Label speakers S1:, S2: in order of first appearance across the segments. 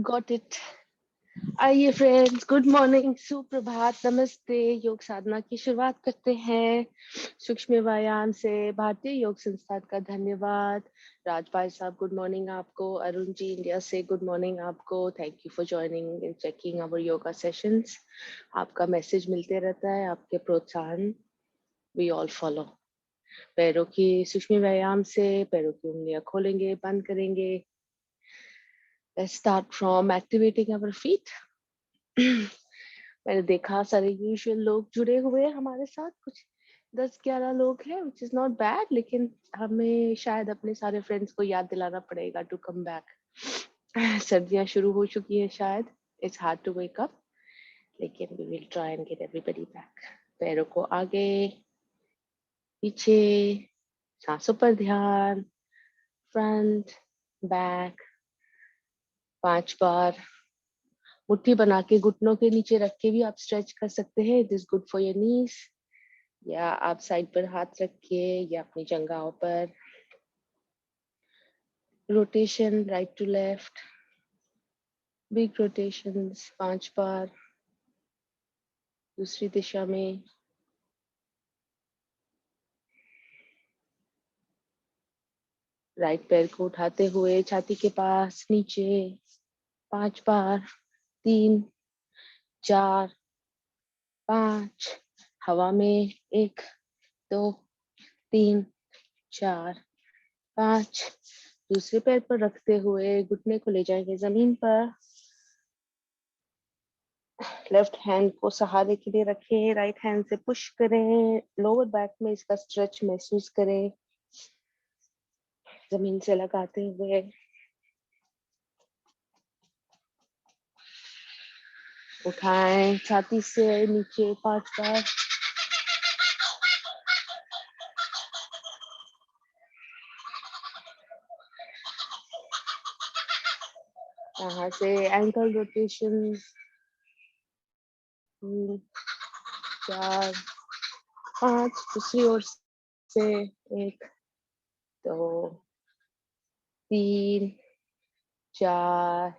S1: Got it. आइए friends, good morning, सुप्रभात, नमस्ते। योग साधना की शुरुआत करते हैं सूक्ष्म व्यायाम से। भारतीय योग संस्थान का धन्यवाद। राज भाई साहब, गुड मॉर्निंग आपको। अरुण जी इंडिया से, गुड मॉर्निंग आपको। Thank you for joining and checking our yoga sessions. आपका मैसेज मिलते रहता है, आपके प्रोत्साहन वी ऑल फॉलो। पैरों की सूक्ष्म व्यायाम से पैरों की उंगलियां खोलेंगे, बंद करेंगे। Let's start from activating our feet. मैंने देखा सारे यूजुअल लोग जुड़े हुए हैं हमारे साथ, कुछ 10-11 लोग हैं, which is not bad, लेकिन हमें शायद अपने सारे फ्रेंड्स को याद दिलाना पड़ेगा to come back. सर्दियां शुरू हो चुकी है शायद, it's hard to wake up, लेकिन we will try and get everybody back. पैरों को आगे पीछे, सांसों पर ध्यान, फ्रंट बैक, 5 बार। मुट्ठी बना के घुटनों के नीचे रख के भी आप स्ट्रेच कर सकते हैं, this good for your knees. या आप साइड पर हाथ रख के या अपनी जंघाओं पर rotation right to left, big rotations 5 बार दूसरी दिशा में। राइट पैर को उठाते हुए छाती के पास नीचे 5 बार, 3 4 5, हवा में 1 2 3 4 5। दूसरे पैर पर रखते हुए घुटने को ले जाएंगे जमीन पर। लेफ्ट हैंड को सहारे के लिए रखें, राइट हैंड से पुश करें, लोअर बैक में इसका स्ट्रेच महसूस करें जमीन से लगाते हुए। उठाएं छाती से नीचे 5 बार। यहाँ से एंकल रोटेशन 3 4 5, दूसरी ओर से 1 2 3 4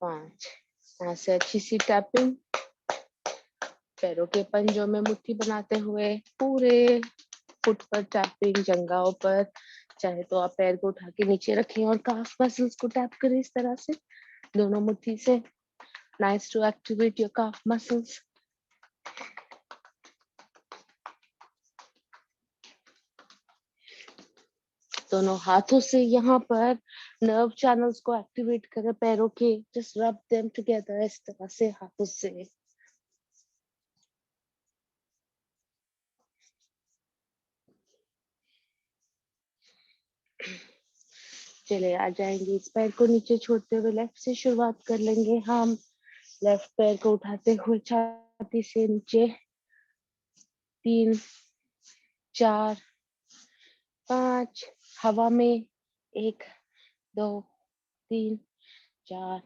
S1: 5। यहाँ से अच्छी सी टैपिंग, पैरों के पंजों में मुट्ठी बनाते हुए पूरे फुट पर टैपिंग, जंघाओं पर। चाहे तो आप पैर को उठा के नीचे रखें और काफ मसल्स को टैप करें इस तरह से दोनों मुट्ठी से। Nice to activate your calf muscles. दोनों हाथों से यहाँ पर नर्व चैनल्स को एक्टिवेट करें पैरों के, जस्ट रब देम टुगेदर इस तरह से हाथों से। चले आ जाएंगे, इस पैर को नीचे छोड़ते हुए लेफ्ट से शुरुआत कर लेंगे हम। लेफ्ट पैर को उठाते हुए छाती से नीचे 3 4 5, हवा में 1 2 3 4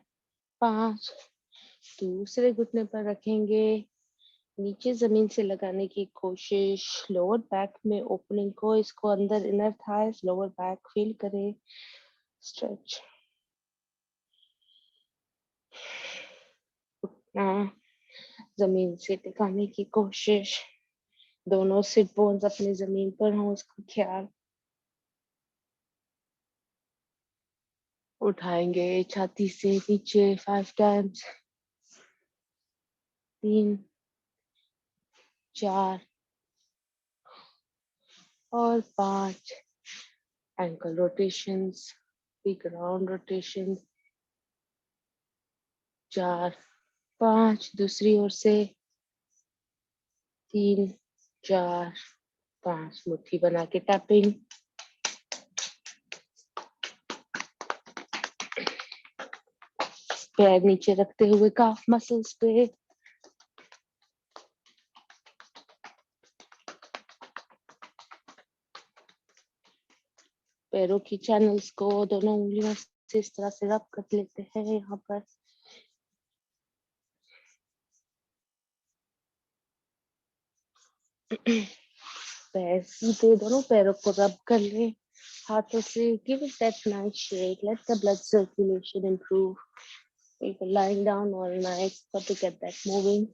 S1: 5। दूसरे घुटने पर रखेंगे, नीचे जमीन से लगाने की कोशिश। लोअर बैक में ओपनिंग को, इसको अंदर inner thighs, lower back feel करें, स्ट्रेच। जमीन से टिकाने की कोशिश, दोनों सिट बोन्स अपनी जमीन पर हों, उसका ख्याल। उठाएंगे छाती से नीचे 5 टाइम्स, 3 4 और 5। Ankle rotations, big round rotation 4 5। दूसरी ओर से 3 4 5, मुट्ठी बना के टैपिंग। पैर नीचे रखते हुए काफ मसल्स पे पैरों की चैनल्स को दोनों उंगलियों से इस तरह से रब कर लेते हैं यहाँ पर। पैर सीधे, दोनों पैरों को रब कर ले, हाथों से give it that nice shake. Let the blood circulation improve. If you're lying down all night, got to get that moving.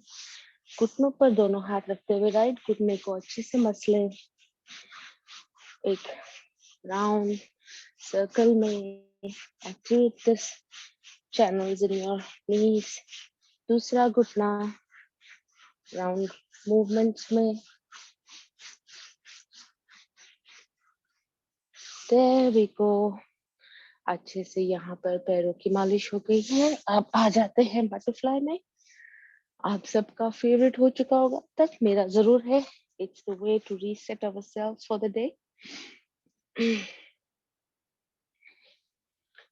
S1: घुटनों पर दोनों हाथ रखते हुए राइट घुटने को अच्छे से मसले, एक राउंड सर्कल में activate this channels in your knees. दूसरा घुटना राउंड मूवमेंट्स में. There we go. अच्छे से यहाँ पर पैरों की मालिश हो गई है. अब आ जाते हैं बटरफ्लाई में. आप सबका फेवरेट हो चुका होगा तक, मेरा जरूर है. It's the way to reset ourselves for the day.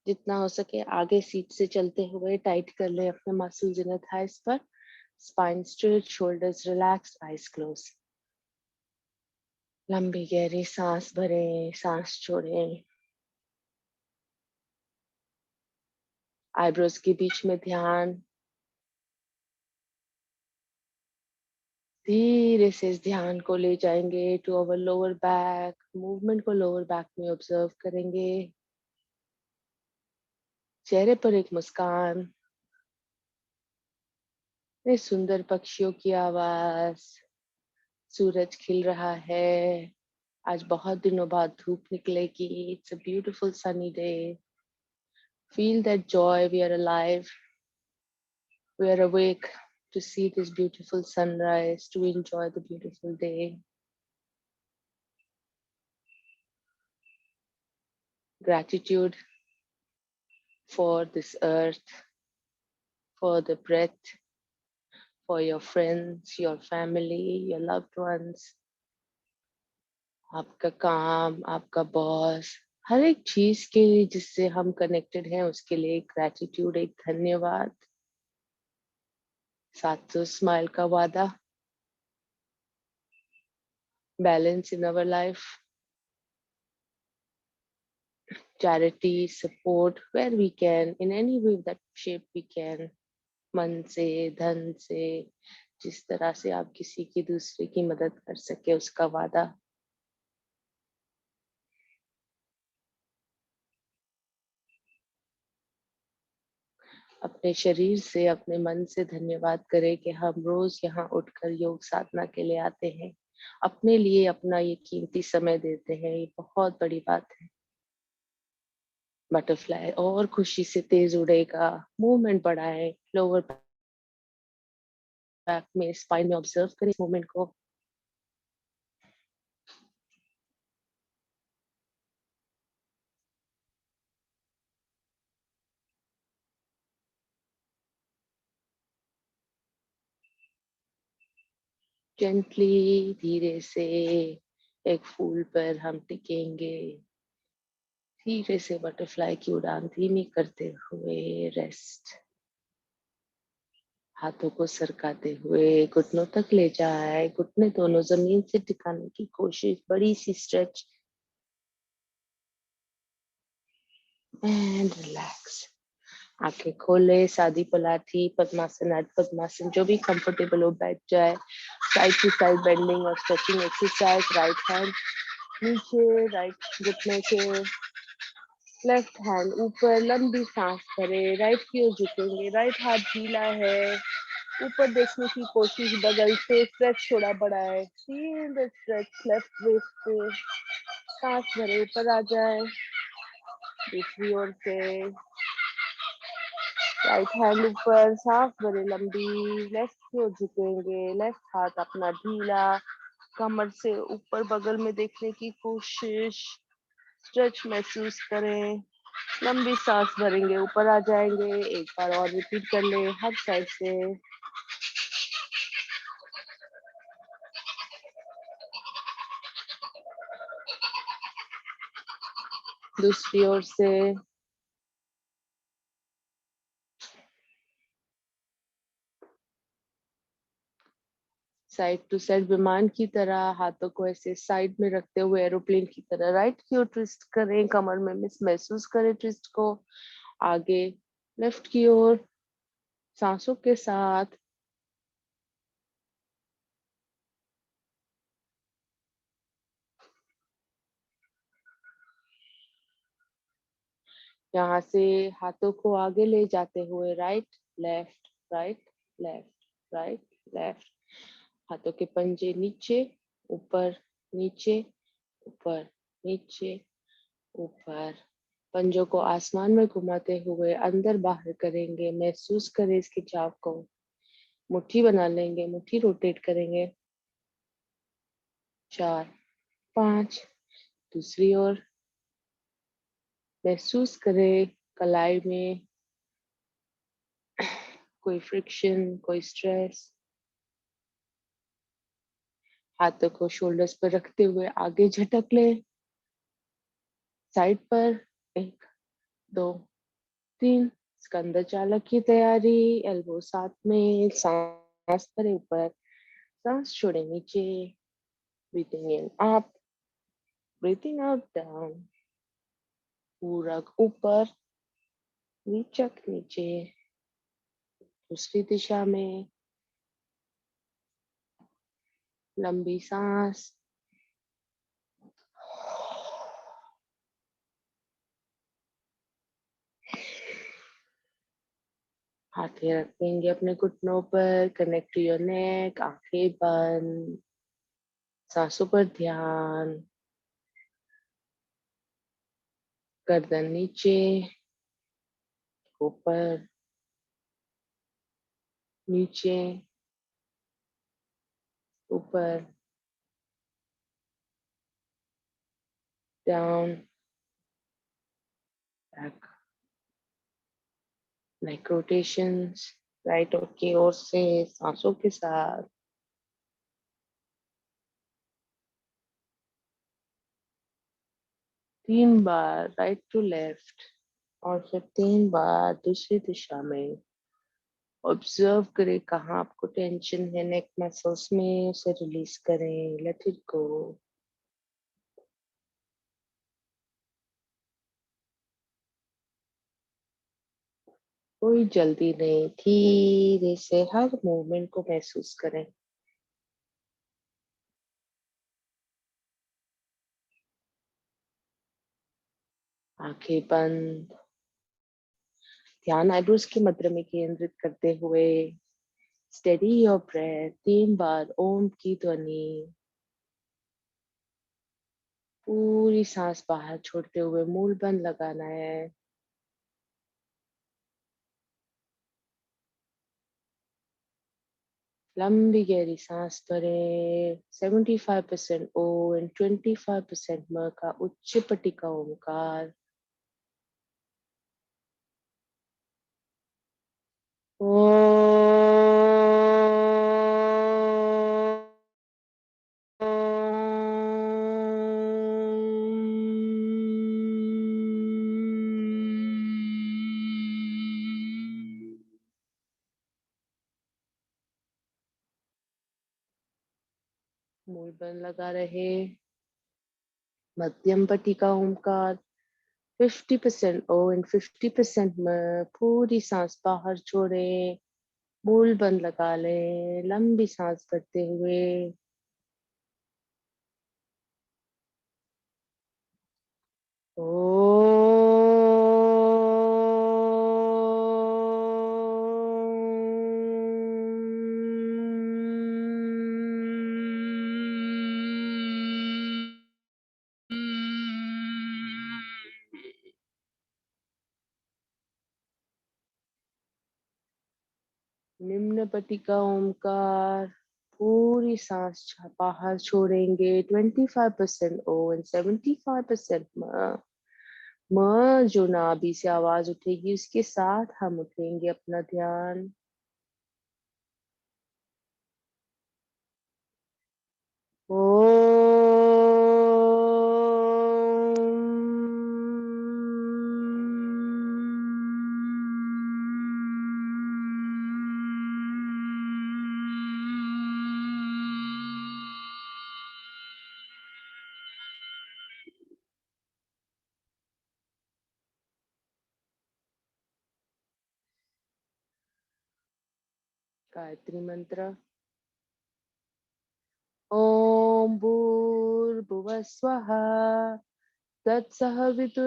S1: जितना हो सके आगे सीट से चलते हुए टाइट कर ले अपने मसल्स इन थाइस पर. Spine straight, shoulders relax, eyes close. लंबी गहरी सांस भरें, सांस छोड़ें. आईब्रोज के बीच में ध्यान. धीरे से इस ध्यान को ले जाएंगे to our lower back. Movement को लोअर बैक में ऑब्जर्व करेंगे. चेहरे पर एक मुस्कान. ये सुंदर पक्षियों की आवाज. सूरज खिल रहा है. आज बहुत दिनों बाद धूप निकलेगी. It's a beautiful sunny day. Feel that joy. We are alive. We are awake to see this beautiful sunrise, to enjoy the beautiful day. Gratitude for this earth, for the breath, for your friends, your family, your loved ones. आपका काम, आपका boss, हर एक चीज के लिए जिससे हम connected हैं उसके लिए एक ग्रैटिट्यूड, एक धन्यवाद. साथ तो स्माइल का वादा. Balance in our life. Charity, support where we can, in any way that shape we can. मन से, धन से, जिस तरह से आप किसी की दूसरे की मदद कर सके उसका वादा. अपने शरीर से, अपने मन से धन्यवाद करें कि हम रोज यहाँ उठकर योग साधना के लिए आते हैं. अपने लिए अपना ये कीमती समय देते हैं. ये बहुत बड़ी बात है. बटरफ्लाई और खुशी से तेज उड़ेगा. मूवमेंट बढ़ाएं. लोअर बैक में, स्पाइन में ऑब्जर्व करें मूवमेंट को. जेंटली, धीरे से एक फूल पर हम टिकेंगे. धीरे से बटरफ्लाई की उड़ान धीमी करते हुए रेस्ट. हाथों को सरकाते हुए घुटनों तक ले जाए. घुटने दोनों जमीन से टिकाने की कोशिश. बड़ी सी स्ट्रेच एंड रिलैक्स. आंखें खोले. सादी पलाठी, पद्मासन, अर्ध पद्मासन, जो भी कंफर्टेबल हो बैठ जाए. साइड टू साइड बेंडिंग और स्ट्रेचिंग एक्सरसाइज. राइट हैंड नीचे, राइट घुटने के, लेफ्ट हैंड ऊपर. लंबी सांस भरे. राइट की ओर झुकेंगे. राइट हाथ ढीला है. ऊपर देखने की कोशिश. बगल से स्ट्रेच थोड़ा बढ़ाए. Feel the stretch left waist पे. सांस भरे ऊपर आ जाए. दूसरी ओर से राइट हैंड ऊपर. सांस भरे लंबी. लेफ्ट की ओर झुकेंगे. लेफ्ट हाथ अपना ढीला. कमर से ऊपर बगल में देखने की कोशिश. स्ट्रेच महसूस करें. लंबी सांस भरेंगे. ऊपर आ जाएंगे. एक बार और रिपीट कर ले हर साइड से. दूसरी ओर से. साइड टू साइड विमान की तरह हाथों को ऐसे साइड में रखते हुए एरोप्लेन की तरह राइट की ओर ट्विस्ट करें. कमर में मिस महसूस करें ट्विस्ट को. आगे लेफ्ट की ओर सांसों के साथ. यहाँ से हाथों को आगे ले जाते हुए right left right left right left. हाथों के पंजे नीचे ऊपर नीचे ऊपर नीचे ऊपर। पंजों को आसमान में घुमाते हुए अंदर बाहर करेंगे। महसूस करें इसकी चाप को। मुट्ठी बना लेंगे, मुट्ठी रोटेट करेंगे। 4 5। दूसरी ओर। महसूस करें कलाई में कोई फ्रिक्शन, कोई स्ट्रेस। हाथों को शोल्डर्स पर रखते हुए आगे झटक ले। साइड पर 1 2 3। स्कंद चालक की तैयारी। एल्बो साथ में, सांस भरे ऊपर, सांस छोड़े नीचे। Breathing in up, breathing out down. पूरा ऊपर, नीचक नीचे। दूसरी दिशा में लंबी सांस। हाथें रखेंगे अपने घुटनों पर। Connect to your neck. आंखें बंद। सांसों पर ध्यान। गर्दन नीचे ऊपर नीचे ऊपर डाउन बैक। नेक रोटेशंस राइट की ओर से सांसों के साथ। 3 बार राइट टू लेफ्ट और फिर 3 बार दूसरी दिशा में। ऑब्जर्व करें कहाँ आपको टेंशन है नेक मसल्स में, उसे रिलीज करें। Let it go. कोई जल्दी नहीं, धीरे से हर मूवमेंट को महसूस करें। आंखें बंद। ध्यान आईब्रोज के मध्य में केंद्रित करते हुए स्टेडी योर ब्रेथ। 3 बार ओम की ध्वनि। पूरी सांस बाहर छोड़ते हुए मूल बंद लगाना है। लंबी गहरी सांस भरें। 75% ओ एंड 25% म का उच्च पट्टी का ओमकार। मूल बंद लगा रहे। मध्यम पट्टी का ओमकार। 50% ओ एंड 50% म। पूरी सांस बाहर छोड़े। मूल बंद लगा ले। लंबी सांस भरते हुए। निम्न पट्टी का ओमकार। पूरी सांस बाहर छोड़ेंगे। 25% ओ एंड 75% म। जो नाभि से आवाज उठेगी उसके साथ हम उठेंगे अपना ध्यान। ओ गायत्री मंत्र। ओम भूर्भुवस्वः तत्सवितुर्वरेण्यं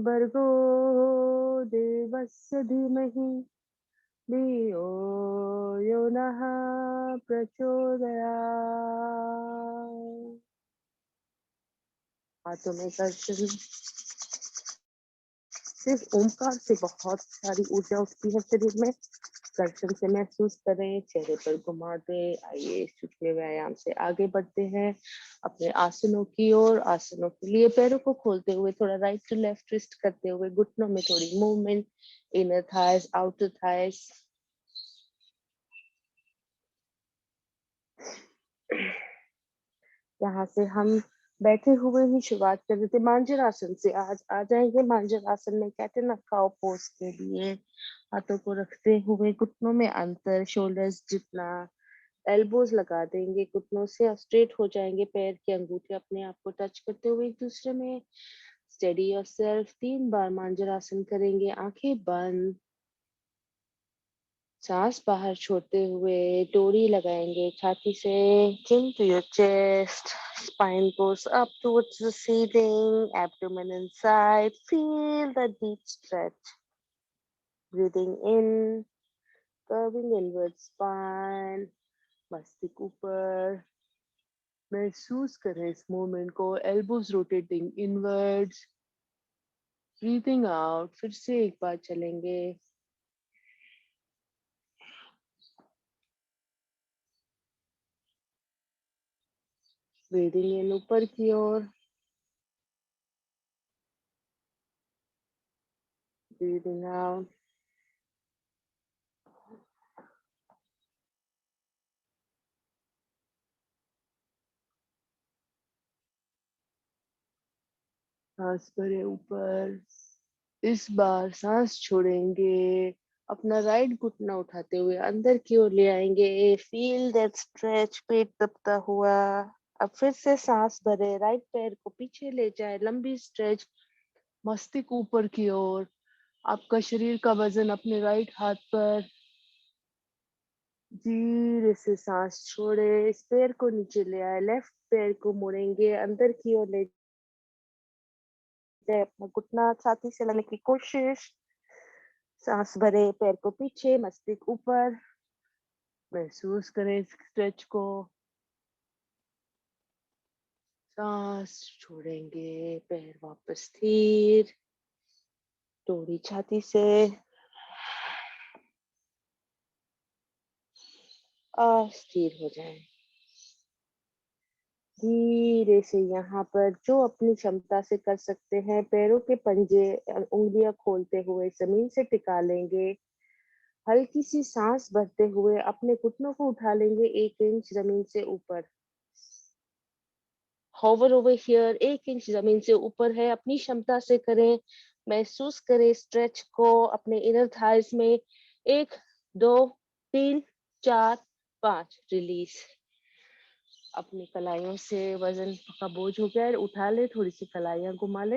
S1: भर्गो देवस्य धीमहि धियो यो नः प्रचोदयात्। हाथों में गर्जन। सिर्फ ओमकार से बहुत सारी ऊर्जा उठती है शरीर में। गर्जन से महसूस करें, चेहरे पर घुमा दे। आइए सूक्ष्म व्यायाम से आगे बढ़ते हैं अपने आसनों की ओर। आसनों के लिए पैरों को खोलते हुए थोड़ा राइट टू लेफ्ट ट्विस्ट करते हुए घुटनों में थोड़ी movement, inner thighs outer thighs. यहाँ से हम बैठे हुए ही शुरुआत कर रहे थे मांजरासन से। आज आ जाएंगे मांजरासन में कैटन अप काउ पोज के लिए। हाथों को रखते हुए घुटनों में अंतर, शोल्डर्स जितना, एल्बोज लगा देंगे घुटनों से और स्ट्रेट हो जाएंगे। पैर के अंगूठे अपने आप को टच करते हुए एक दूसरे में। Steady yourself. 3 बार मांजरासन करेंगे, आंखें बंद। सांस बाहर छोड़ते हुए डोरी लगाएंगे छाती से। chin to your chest, spine goes up towards the ceiling, abdomen inside. Feel the deep stretch. Breathing in, curving inward spine, मस्तिष्क ऊपर। महसूस करें इस मूवमेंट को, elbows rotating inwards. Breathing out, फिर से एक बार चलेंगे। Breathing in ऊपर की ओर, breathing out. सांस भरे ऊपर। इस बार सांस छोड़ेंगे, अपना राइट घुटना उठाते हुए अंदर की ओर ले आएंगे। फील दैट स्ट्रेच, पेट दबता हुआ। अब फिर से सांस भरे, राइट पैर को पीछे ले जाए, लंबी स्ट्रेच, मस्तिष्क ऊपर की ओर। आपका शरीर का वजन अपने राइट हाथ पर। धीरे से सांस छोड़े, इस पैर को नीचे ले आए, लेफ्ट पैर को मोड़ेंगे, अंदर की ओर ले जाए, अपना घुटना छाती से लाने की कोशिश। सांस भरे, पैर को पीछे, मस्तिष्क ऊपर। महसूस करें इस स्ट्रेच को। सांस छोड़ेंगे, पैर वापस स्थिर, डोरी छाती से। और स्थिर हो जाएं। धीरे से यहाँ पर जो अपनी क्षमता से कर सकते हैं, पैरों के पंजे उंगलियां खोलते हुए जमीन से टिका लेंगे। हल्की सी सांस भरते हुए अपने घुटनों को उठा लेंगे 1 इंच जमीन से ऊपर। होवर ओवर हियर, 1 इंच जमीन से ऊपर है, अपनी क्षमता से करें। महसूस करें स्ट्रेच को अपने इनर थाइज में। 1 2 3 4 5। रिलीज। अपनी कलाइयों से वजन का बोझ हो गया है, उठा ले, थोड़ी सी कलाइयां घुमा ले।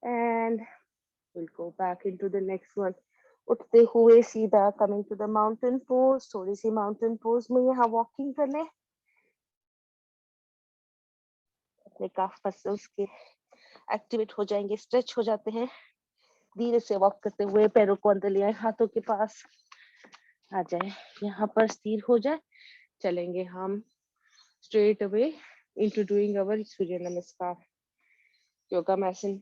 S1: And we'll go back into the next one. उठते हुए सीधा coming to the mountain pose। थोड़ी सी माउंटेन पोज में यहाँ वॉकिंग कर ले। अपने काफ मसल्स के एक्टिवेट हो जाएंगे, स्ट्रेच हो जाते हैं। धीरे से वॉक करते हुए पैरों को अंदर ले आए, हाथों के पास आ जाए, यहाँ पर स्थिर हो जाए। चलेंगे हम straight away into doing our Surya Namaskar. Yoga मैसन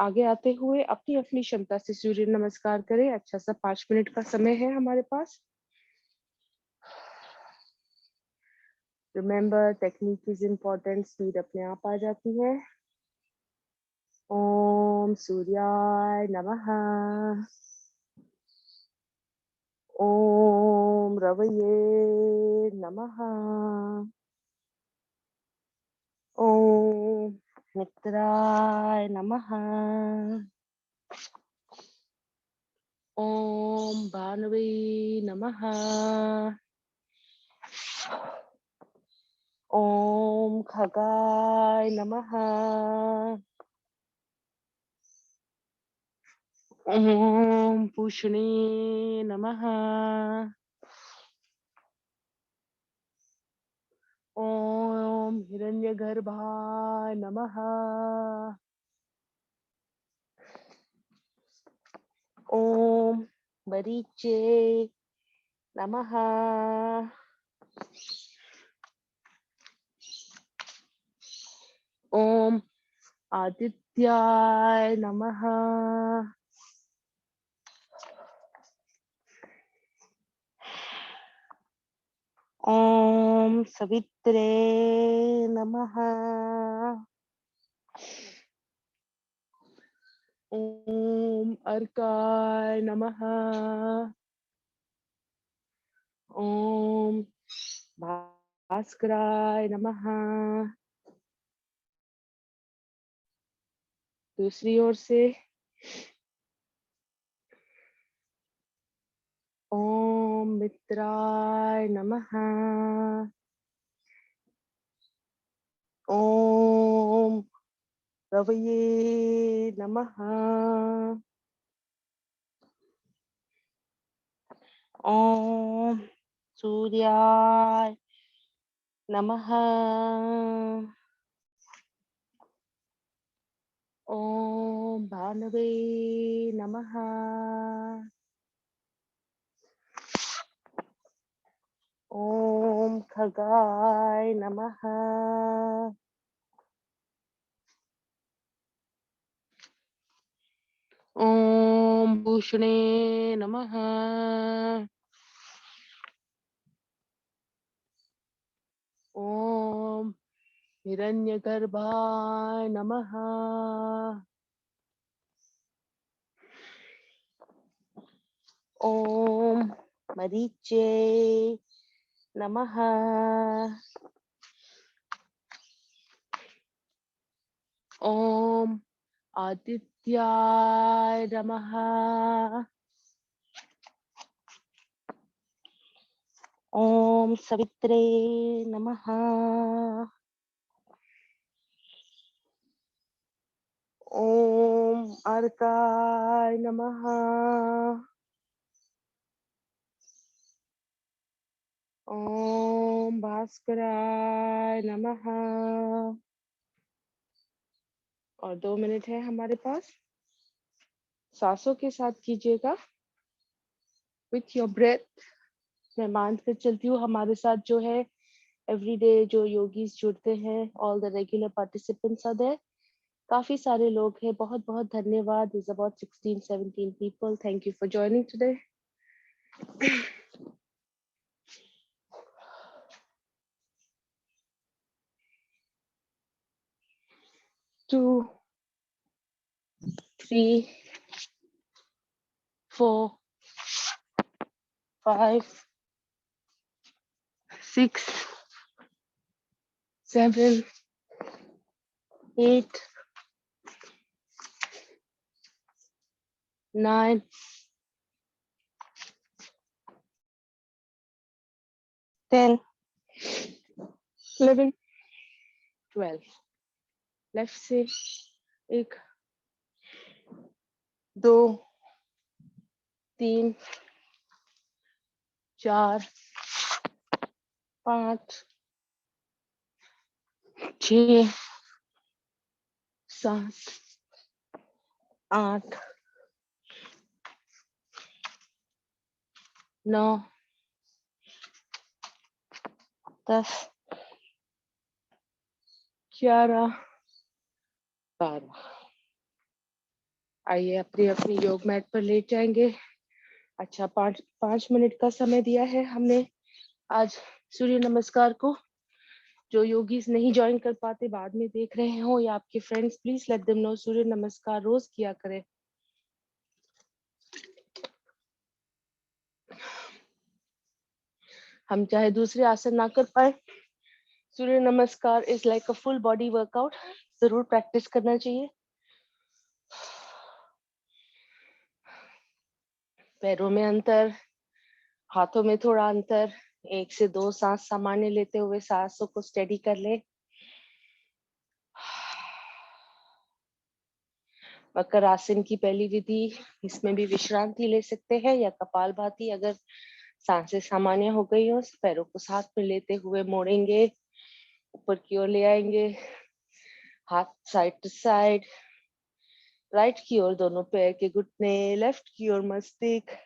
S1: आगे आते हुए अपनी अपनी क्षमता से सूर्य नमस्कार करें। अच्छा सा 5 मिनट का समय है हमारे पास। Remember, technique is important, speed अपने आप आ जाती है। ओम सूर्याय नमः। ओम रवये नमः। ओम मित्राय नमः। ओम भानवे नमः। ओम खगाय नमः। ओम पूषणे नमः। ओम हिरण्यगर्भाय नमः। ओम मरीचे नमः। ओम आदित्याय नमः। ओम सवित्रे नमः। ओम अर्काय नमः। ओम भास्कराय नमः। दूसरी ओर से ओम मित्राय नमः। ओम रवये नमः। ओम सूर्याय नमः। ओम भानवे नमः। ओम खगाय नमः। ओम भूषणे नमः। ओम हिरण्यगर्भाय नमः। ओम मरीचे नमः। ओम आदित्याय नमः। ओम सवित्रे नमः। ओम अर्काय नमः। ओम भास्कराय नमः। और 2 मिनट है हमारे पास। सांसों के साथ कीजिएगा विथ योर ब्रेथ। मैं मान कर चलती हूँ हमारे साथ जो है एवरीडे जो योगीज जुड़ते हैं, all the regular participants are there. काफी सारे लोग हैं, बहुत बहुत धन्यवाद। Is about 16-17 people. Thank you for joining today. 2, 3, 4, 5, 6, 7, 8, 9, 10, 11, 12। Left से 1, 2, 3, 4, 5, 6, 7, 8, 9, 10, 11, 12। आइए अपनी अपनी योग मैट पर लेट जाएंगे। अच्छा, 5 मिनट का समय दिया है हमने आज सूर्य नमस्कार को। जो योगीज नहीं ज्वाइन कर पाते, बाद में देख रहे हो या आपके friends, please let them know Surya Namaskar रोज किया करें। हम चाहे दूसरे आसन ना कर पाए, सूर्य नमस्कार is like a full body workout. जरूर प्रैक्टिस करना चाहिए। पैरों में अंतर, हाथों में थोड़ा अंतर। 1 से 2 सांस सामान्य लेते हुए सांसों को स्टेडी कर ले। मकर आसन की पहली विधि, इसमें भी विश्रांति ले सकते हैं, या कपालभाति। अगर सांसें सामान्य हो गई हो, पैरों को साथ में लेते हुए मोड़ेंगे, ऊपर की ओर ले आएंगे, हाथ साइड टू साइड, राइट की ओर दोनों पैर के घुटने, लेफ्ट की ओर मस्तिष्क,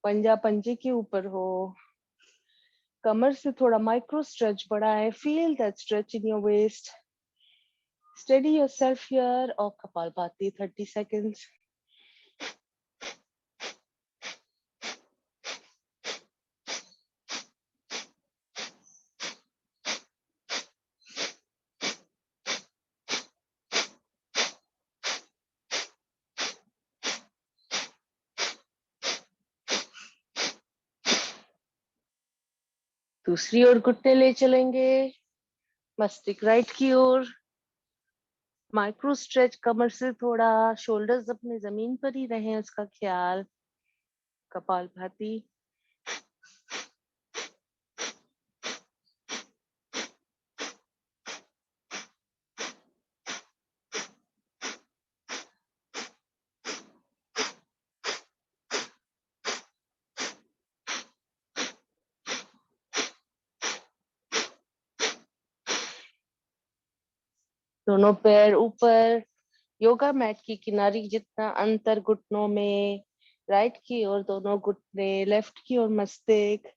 S1: पंजा पंजे के ऊपर हो। कमर से थोड़ा माइक्रो स्ट्रेच बढ़ाएं, feel that stretch in your waist. Steady yourself here और कपालभाति 30 seconds. दूसरी ओर घुटने ले चलेंगे, मस्तिष्क राइट की ओर, माइक्रो स्ट्रेच, कमर से थोड़ा, शोल्डर्स अपने जमीन पर ही रहें, उसका ख्याल। कपालभाति। दोनों पैर ऊपर, योगा मैट की किनारी जितना अंतर घुटनों में। राइट की ओर दोनों घुटने, लेफ्ट की ओर मस्तिष्क।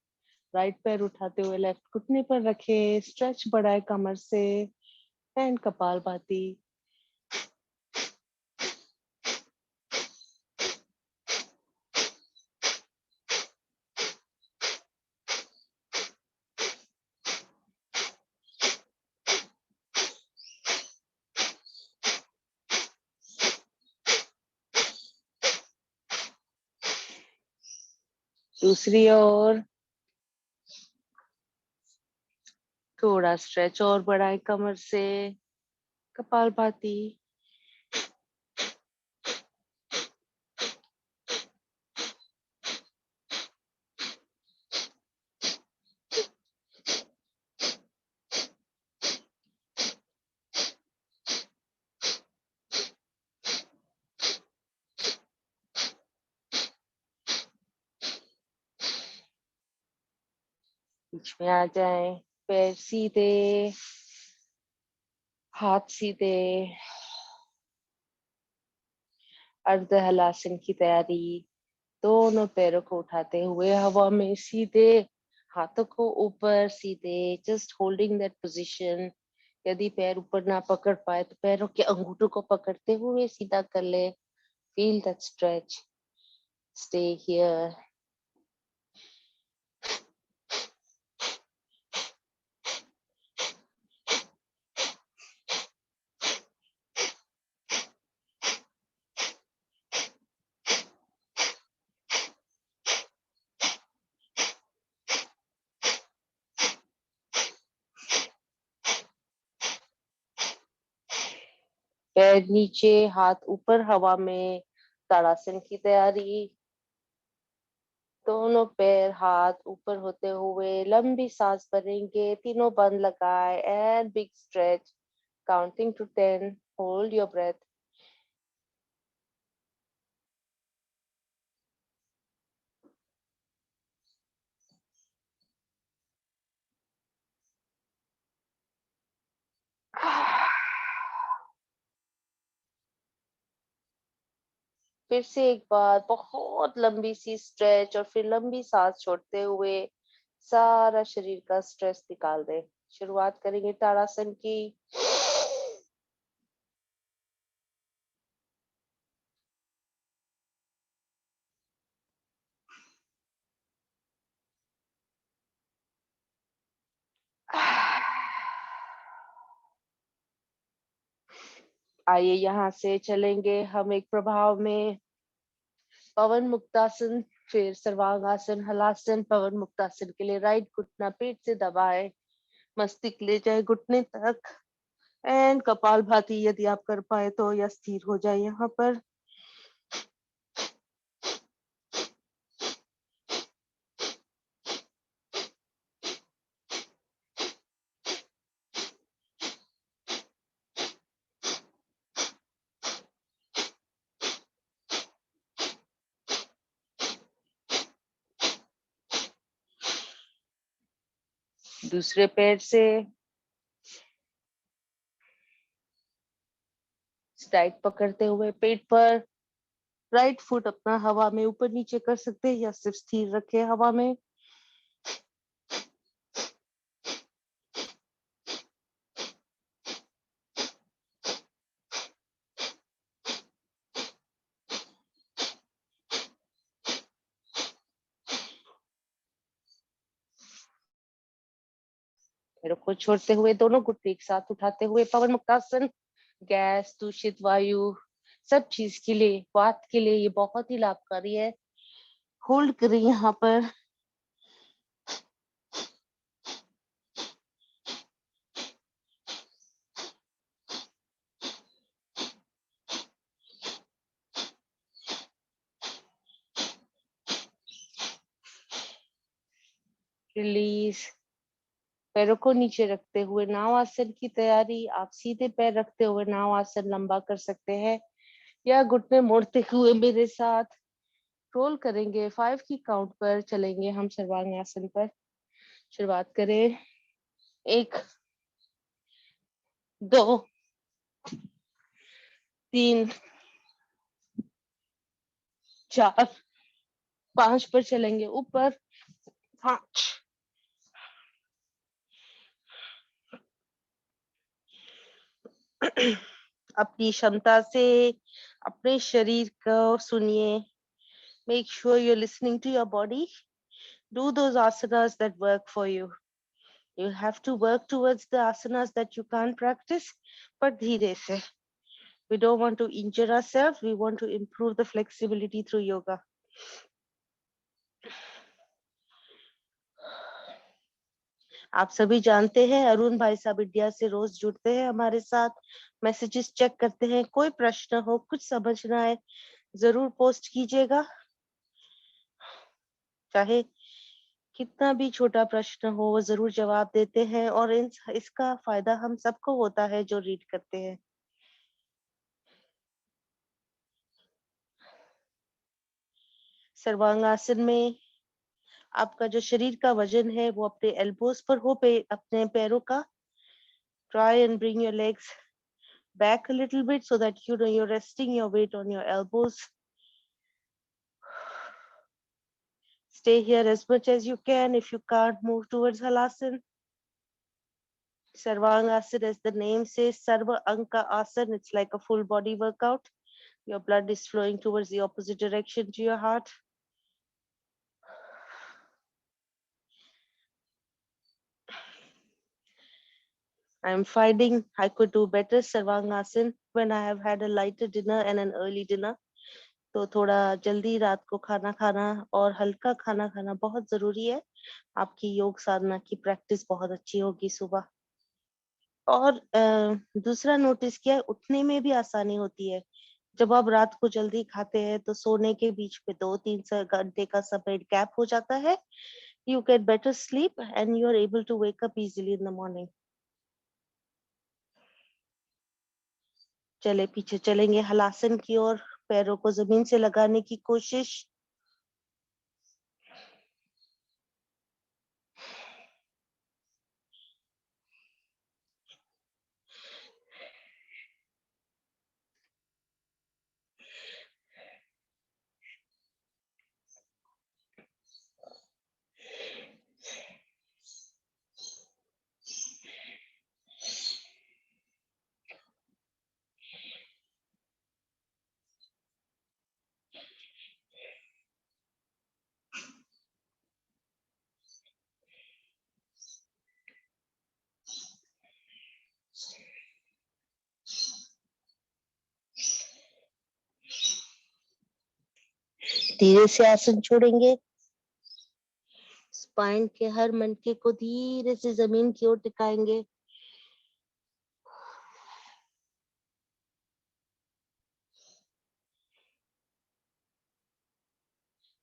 S1: राइट पैर उठाते हुए लेफ्ट घुटने पर रखें, स्ट्रेच बढ़ाए कमर से, एंड कपालभाति। दूसरी ओर थोड़ा स्ट्रेच और बढ़ाए कमर से, कपालभाति। बीच में आ जाए, पैर सीधे, हाथ सीधे। अर्ध हलासन की तैयारी। दोनों पैरों को उठाते हुए हवा में सीधे, हाथों को ऊपर सीधे, जस्ट होल्डिंग दैट पोजीशन। यदि पैर ऊपर ना पकड़ पाए तो पैरों के अंगूठों को पकड़ते हुए सीधा कर ले। Feel that stretch, stay here. पैर नीचे, हाथ ऊपर हवा में, ताड़ासन की तैयारी। दोनों पैर हाथ ऊपर होते हुए लंबी सांस भरेंगे, तीनों बंद लगाए, and big stretch, counting to 10. Hold your breath. फिर से एक बार बहुत लंबी सी स्ट्रेच और फिर लंबी सांस छोड़ते हुए सारा शरीर का स्ट्रेस निकाल दे। शुरुआत करेंगे ताड़ासन की। आइए यहाँ से चलेंगे हम एक प्रभाव में, पवन मुक्तासन, फिर सर्वांगासन, हलासन। पवन मुक्तासन के लिए राइट घुटना पेट से दबाए, मस्तिष्क ले जाए घुटने तक, एंड कपालभाति यदि आप कर पाए तो, या स्थिर हो जाए यहाँ पर। दूसरे पैर से टाइट पकड़ते हुए पेट पर, राइट फुट अपना हवा में ऊपर नीचे कर सकते हैं या सिर्फ स्थिर रखे हवा में। पैरों को छोड़ते हुए दोनों घुटने एक साथ उठाते हुए पवन मुक्तासन। गैस, दूषित वायु, सब चीज के लिए, बात के लिए ये बहुत ही लाभकारी है। होल्ड करें यहाँ पर। रिलीज। पैरों को नीचे रखते हुए नाव आसन की तैयारी। आप सीधे पैर रखते हुए नाव आसन लंबा कर सकते हैं या घुटने मोड़ते हुए मेरे साथ रोल करेंगे। 5 की काउंट पर चलेंगे हम सर्वांग आसन पर। शुरुआत करें। 1, 2, 3, 4, 5 पर चलेंगे। ऊपर 5, अपनी क्षमता से अपने शरीर को सुनिए। Make sure you're listening to your body. Do those asanas that work for you. You have to work towards the asanas that you can't practice, but dheere se. We don't want to injure ourselves. We want to improve the flexibility through yoga. आप सभी जानते हैं अरुण भाई साहब India से रोज जुड़ते हैं हमारे साथ, मैसेजेस चेक करते हैं। कोई प्रश्न हो, कुछ समझना है, जरूर पोस्ट कीजिएगा। चाहे कितना भी छोटा प्रश्न हो, वो जरूर जवाब देते हैं और इसका फायदा हम सबको होता है जो रीड करते हैं। सर्वांगासन में आपका जो शरीर का वजन है वो अपने एल्बोस पर हो, अपने पैरों का। Try and bring your legs back a little bit so that you know you're resting your weight on your elbows. Stay here as much as you can. If you can't, move towards Halasana. Sarvangasana, as the name says, Sarva Anka Asana, it's like a full body workout. Your blood is flowing towards the opposite direction to your heart. I'm finding I could do better Sarvangasana when I have had a lighter dinner and an early dinner. तो थोड़ा जल्दी रात को खाना खाना और हल्का खाना खाना बहुत जरूरी है। आपकी योग साधना की प्रैक्टिस बहुत अच्छी होगी सुबह। और दूसरा नोटिस किया है, उठने में भी आसानी होती है। जब आप रात को जल्दी खाते हैं तो सोने के बीच में 2-3 घंटे का समय गैप हो जाता है। You get better sleep and you are able to wake up easily in the morning. चले पीछे चलेंगे हलासन की ओर, पैरों को जमीन से लगाने की कोशिश। धीरे से आसन छोड़ेंगे। स्पाइन के हर मनके को धीरे से जमीन की ओर टिकाएंगे।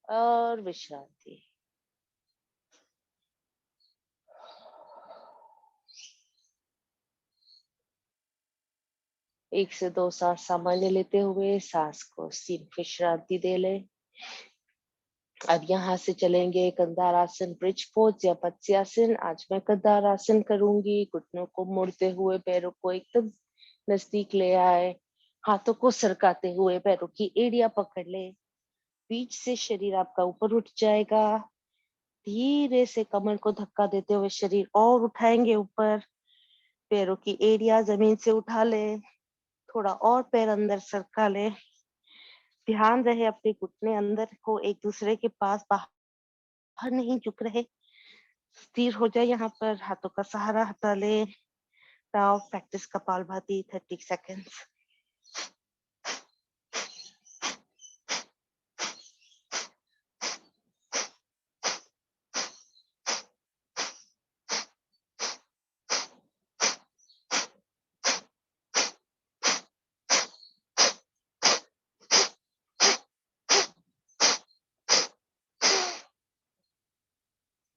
S1: और विश्रांति। 1 से 2 सांस सामान्य लेते हुए सांस को सिर्फ विश्रांति दे लें। अब यहाँ से चलेंगे कंधार आसन, ब्रिज पोज या पत्स्यासन। आज मैं कंधार आसन करूंगी। घुटनों को मोड़ते हुए पैरों को एकदम नजदीक ले आए। हाथों को सरकाते हुए पैरों की एड़ियां पकड़ ले। बीच से शरीर आपका ऊपर उठ जाएगा। धीरे से कमर को धक्का देते हुए शरीर और उठाएंगे ऊपर। पैरों की एड़ियां जमीन से उठा ले। थोड़ा और पैर अंदर सरका ले। ध्यान रहे अपने घुटने अंदर को एक दूसरे के पास, बाहर नहीं झुक रहे। स्थिर हो जाए यहाँ पर, हाथों का सहारा हटा ले। Now practice kapalbhati 30 seconds.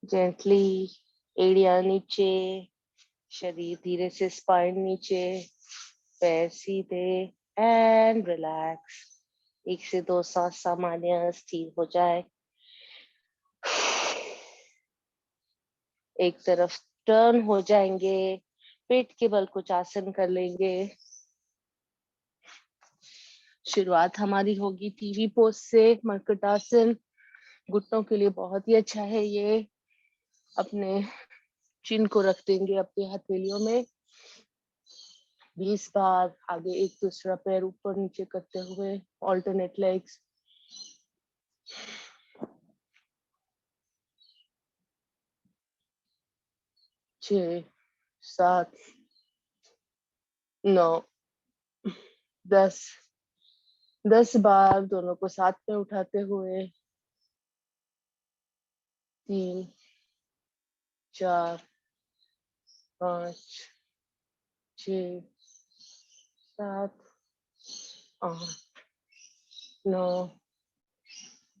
S1: Gently एड़ियां नीचे, शरीर धीरे से स्पाइन नीचे, पैर सीधे एंड रिलैक्स। 1 से 2 सांस सामान्य स्थिर हो जाए। एक तरफ टर्न हो जाएंगे, पेट के बल कुछ आसन कर लेंगे। शुरुआत हमारी होगी टीवी पोज से, मर्कटासन। घुटनों के लिए बहुत ही अच्छा है ये। अपने चिन को रख देंगे अपने हथेलियों में। 20 बार आगे एक दूसरा पैर ऊपर नीचे करते हुए, ऑल्टरनेट लेग्स। 6, 7, 9, 10। 10 बार दोनों को साथ में उठाते हुए। 3, 4, 5, 6, 7, 8, 9,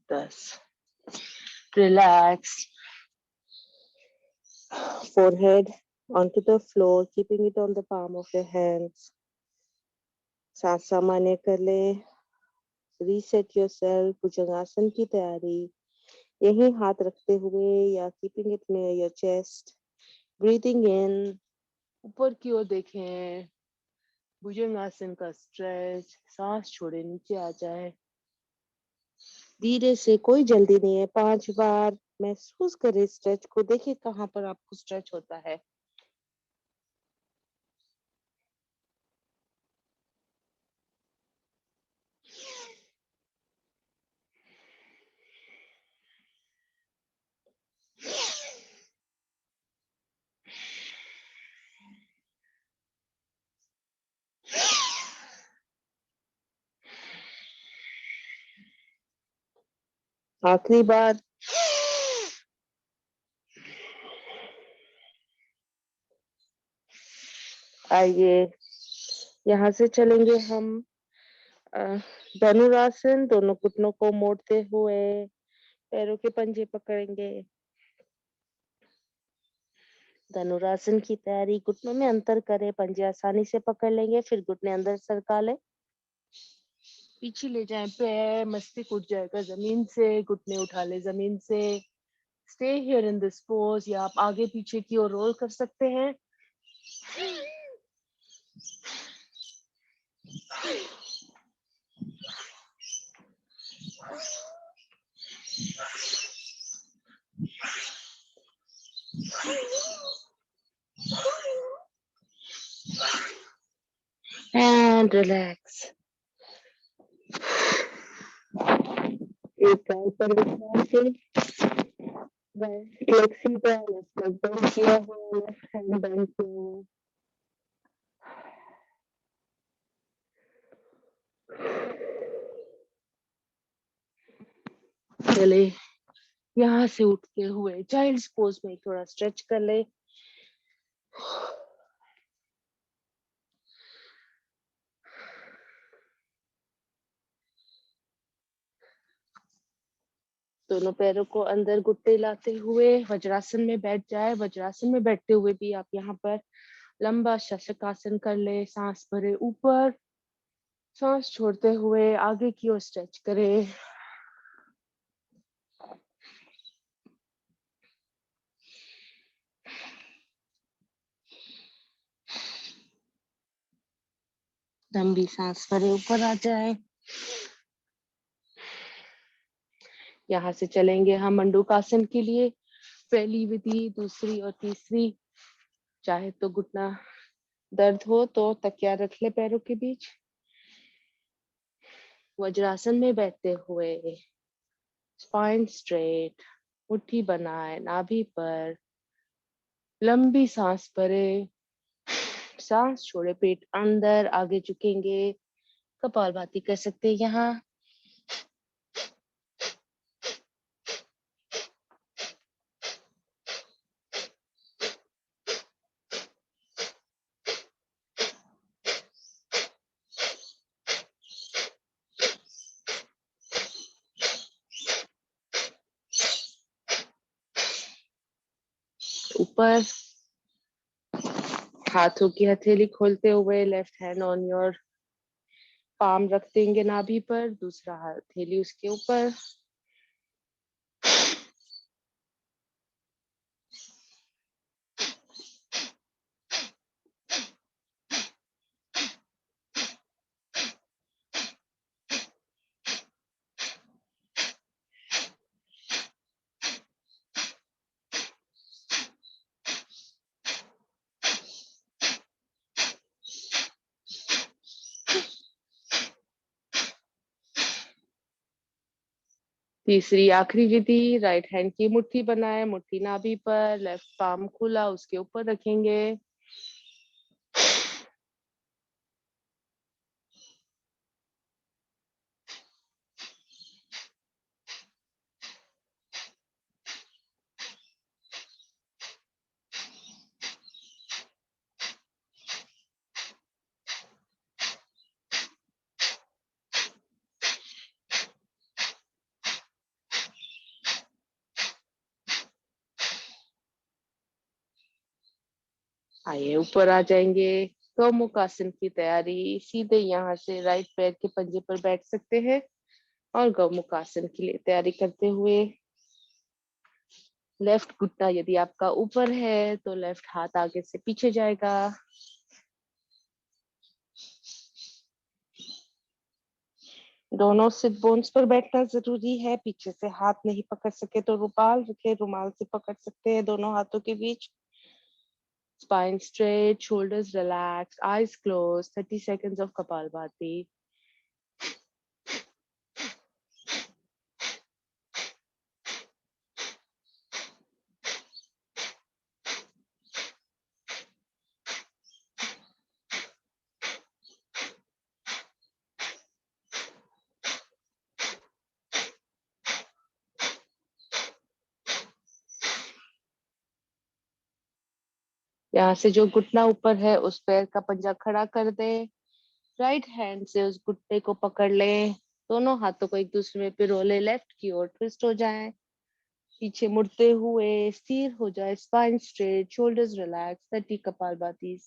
S1: 10। Relax. Forehead onto the floor, keeping it on the palm of your hands. सांस सामान्य कर ले। Reset yourself. भुजंगासन की तैयारी। यही हाथ रखते हुए या keeping it near your chest. Breathing in. ऊपर की ओर देखें। भुजंगासन का स्ट्रेच। सांस छोड़े नीचे आ जाए। धीरे से, कोई जल्दी नहीं है। 5 बार महसूस करें स्ट्रेच को। देखिए कहाँ पर आपको स्ट्रेच होता है। आखिरी बार। आइए यहाँ से चलेंगे हम धनुरासन। दोनों घुटनों को मोड़ते हुए पैरों के पंजे पकड़ेंगे। धनुरासन की तैयारी। घुटनों में अंतर करें, पंजे आसानी से पकड़ लेंगे। फिर घुटने अंदर सरका ले। पीछे ले जाएं पैर, मस्तिष्क उठ जाएगा जमीन से। घुटने उठा ले जमीन से। Stay here in this pose, या आप आगे पीछे की ओर रोल कर सकते हैं। And relax. एक पैर पर विश्राम से फ्लेक्सिबल, लेफ्ट लेग बेंड किया हुआ, लेफ्ट हैंड बेंड किया हुआ। चले यहाँ से उठते हुए चाइल्ड्स पोज में थोड़ा स्ट्रेच कर ले। दोनों पैरों को अंदर घुट्टे लाते हुए वज्रासन में बैठ जाए। वज्रासन में बैठते हुए भी आप यहाँ पर लंबा शशकासन कर ले। सांस भरे ऊपर, सांस छोड़ते हुए आगे की ओर स्ट्रेच करें। लंबी सांस भरे ऊपर आ जाए। यहाँ से चलेंगे हम मंडूकासन के लिए। पहली विधि, दूसरी और तीसरी। चाहे तो घुटना दर्द हो तो तकिया रख ले पैरों के बीच। वज्रासन में बैठते हुए स्पाइन स्ट्रेट, मुट्ठी बनाए नाभि पर, लंबी सांस भरे, सांस छोड़े, पेट अंदर, आगे झुकेंगे, कपालभाति कर सकते हैं यहाँ। ऊपर हाथों की हथेली खोलते हुए left hand on your palm रख देंगे नाभि पर, दूसरा हथेली उसके ऊपर। तीसरी आखिरी विधि, राइट हैंड की मुट्ठी बनाए, मुट्ठी नाभि पर, लेफ्ट पाम खुला उसके ऊपर रखेंगे। आइए ऊपर आ जाएंगे। गौमुख आसन की तैयारी। सीधे यहाँ से राइट पैर के पंजे पर बैठ सकते हैं और गौमुख आसन के लिए तैयारी करते हुए लेफ्ट घुटना यदि आपका ऊपर है तो लेफ्ट हाथ आगे से पीछे जाएगा। दोनों सिट बोन्स पर बैठना जरूरी है। पीछे से हाथ नहीं पकड़ सके तो रुमाल रखे, रुमाल से पकड़ सकते हैं दोनों हाथों के बीच। Spine straight, shoulders relaxed, eyes closed, 30 seconds of Kapalbhati. यहाँ से जो घुटना ऊपर है उस पैर का पंजा खड़ा कर दे। राइट हैंड से उस घुटने को पकड़ ले। दोनों हाथों को एक दूसरे में पिरो ले, लेफ्ट की ओर ट्विस्ट हो जाए। पीछे मुड़ते हुए स्थिर हो जाए। Spine straight, shoulders relax, 30 kapalbhati.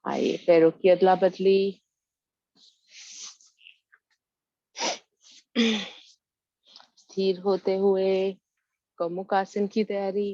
S1: आइए पैरों की अदला बदली। स्थिर होते हुए गौमुख आसन की तैयारी।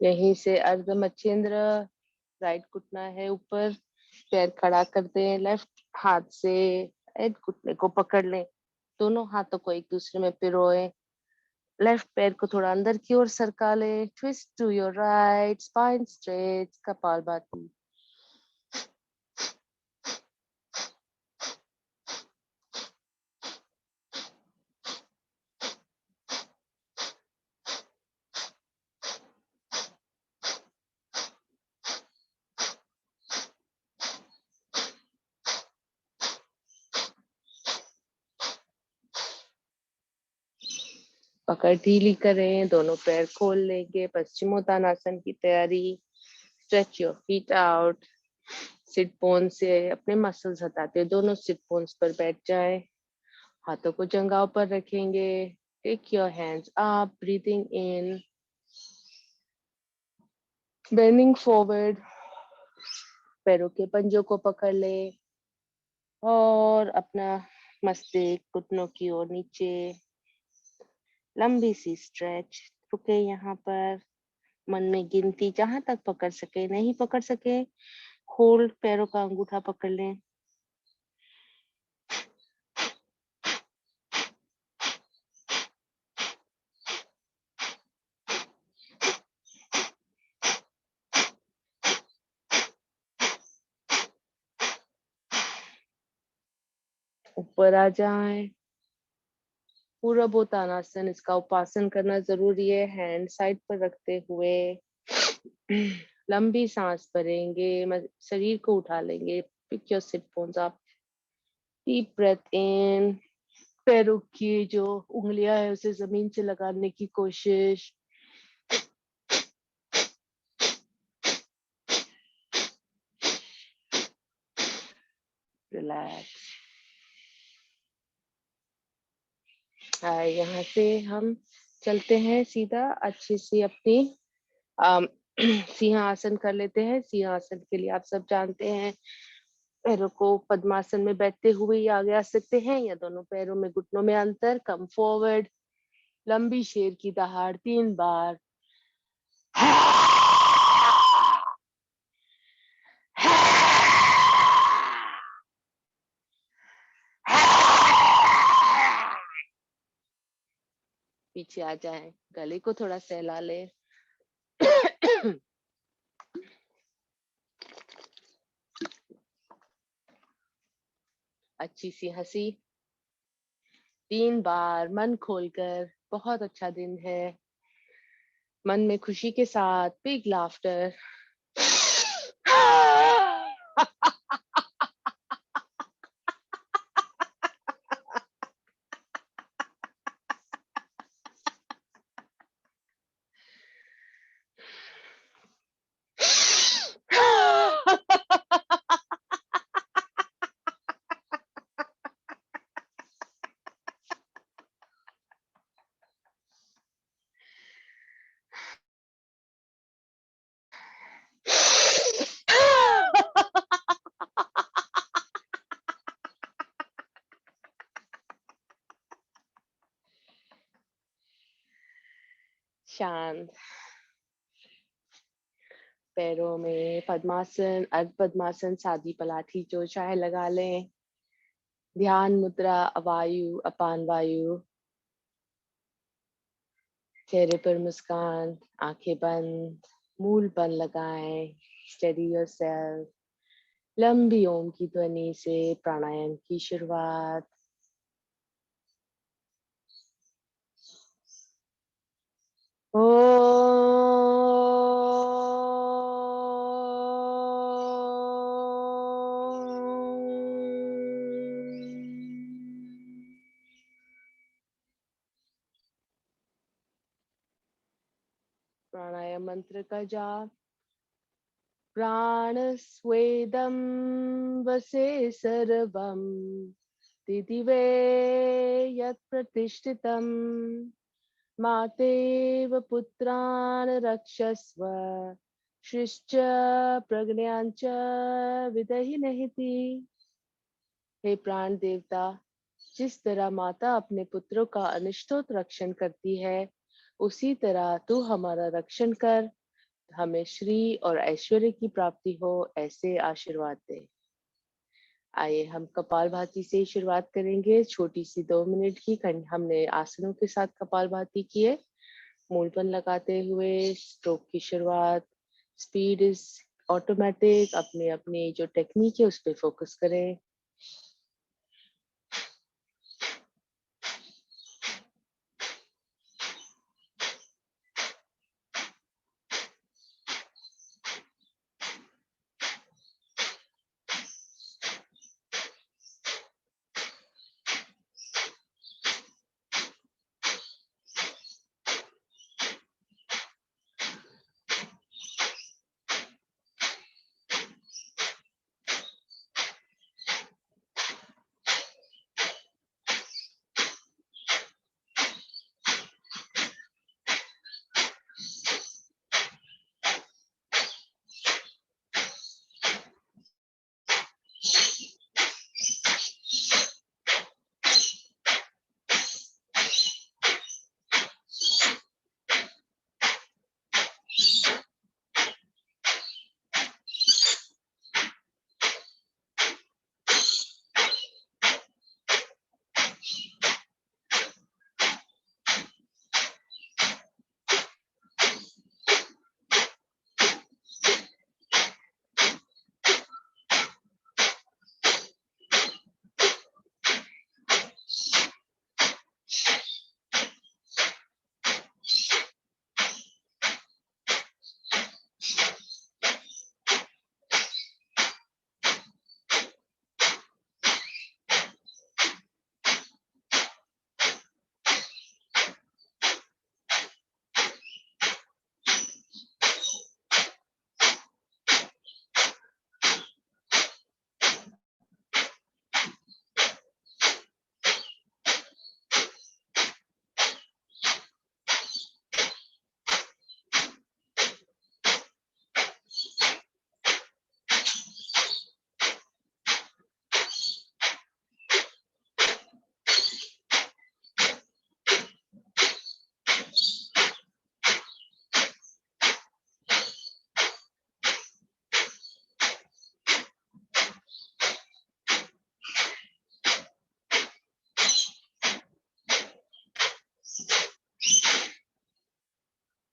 S1: यहीं से अर्ध मच्छिंद्र। राइट घुटना है ऊपर, पैर खड़ा करते हैं, लेफ्ट हाथ से राइट घुटने को पकड़ लें। दोनों हाथों को एक दूसरे में पिरोए। लेफ्ट पैर को थोड़ा अंदर की ओर सरका ले। Twist to your right, spine straight, kapalbhati. पकड़ ढीली करें, दोनों पैर खोल लेंगे, पश्चिमोत्तानासन की तैयारी। Stretch your feet out. Sit bone से अपने मसल्स हटाते, दोनों सिट बोन्स पर बैठ जाए। हाथों को जंघाओं पर रखेंगे। Take your hands up, breathing in, bending forward. पैरों के पंजों को पकड़ ले और अपना मस्तिष्क घुटनों की ओर नीचे। लंबी सी स्ट्रेच। रुके यहाँ पर। मन में गिनती जहां तक पकड़ सके, नहीं पकड़ सके होल्ड, पैरों का अंगूठा पकड़ लें। ऊपर आ जाएं। पूर्वोत्तानासन, इसका उपासन करना जरूरी है। हैंड साइड पर रखते हुए लंबी सांस भरेंगे, शरीर को उठा लेंगे। Pick your sit bones up. Deep breath in. पैरों की जो उंगलियां है उसे जमीन से लगाने की कोशिश। रिलैक्स। यहाँ से हम चलते हैं सीधा अच्छे से अपनी सिंहासन कर लेते हैं। सिंहासन के लिए आप सब जानते हैं, पैरों को पद्मासन में बैठते हुए ही आगे आ सकते हैं या दोनों पैरों में घुटनों में अंतर। Come forward. लंबी शेर की दहाड़ 3 बार। पीछे आ जाएं, गले को थोड़ा सहला ले। अच्छी सी हंसी 3 बार मन खोलकर। बहुत अच्छा दिन है। मन में खुशी के साथ बिग लाफ्टर। शांत। पैरों में पद्मासन, अर्ध पद्मासन, सादी पलाठी जो चाहे लगा लें। ध्यान मुद्रा अवायु अपान वायु। चेहरे पर मुस्कान, आंखें बंद, मूल बन लगाएं। Steady yourself. लंबी ओम की ध्वनि से प्राणायाम की शुरुआत। ओ प्राणायाम मंत्र का जाप। प्राण स्वेदं वसे सर्वं दिदिवे यत् प्रतिष्ठितं मातेव पुत्रान् रक्षस्व श्रिश्च प्रज्ञाञ्च विदहि नहिति। हे प्राण देवता, जिस तरह माता अपने पुत्रों का अनिष्टोत रक्षण करती है, उसी तरह तू हमारा रक्षण कर, हमें श्री और ऐश्वर्य की प्राप्ति हो, ऐसे आशीर्वाद दे। आइए हम कपालभाति से शुरुआत करेंगे। छोटी सी 2 मिनट की हमने आसनों के साथ कपालभाति की है। मूलपन लगाते हुए स्ट्रोक की शुरुआत। Speed is automatic. अपने अपने जो टेक्निक है उस पर फोकस करें।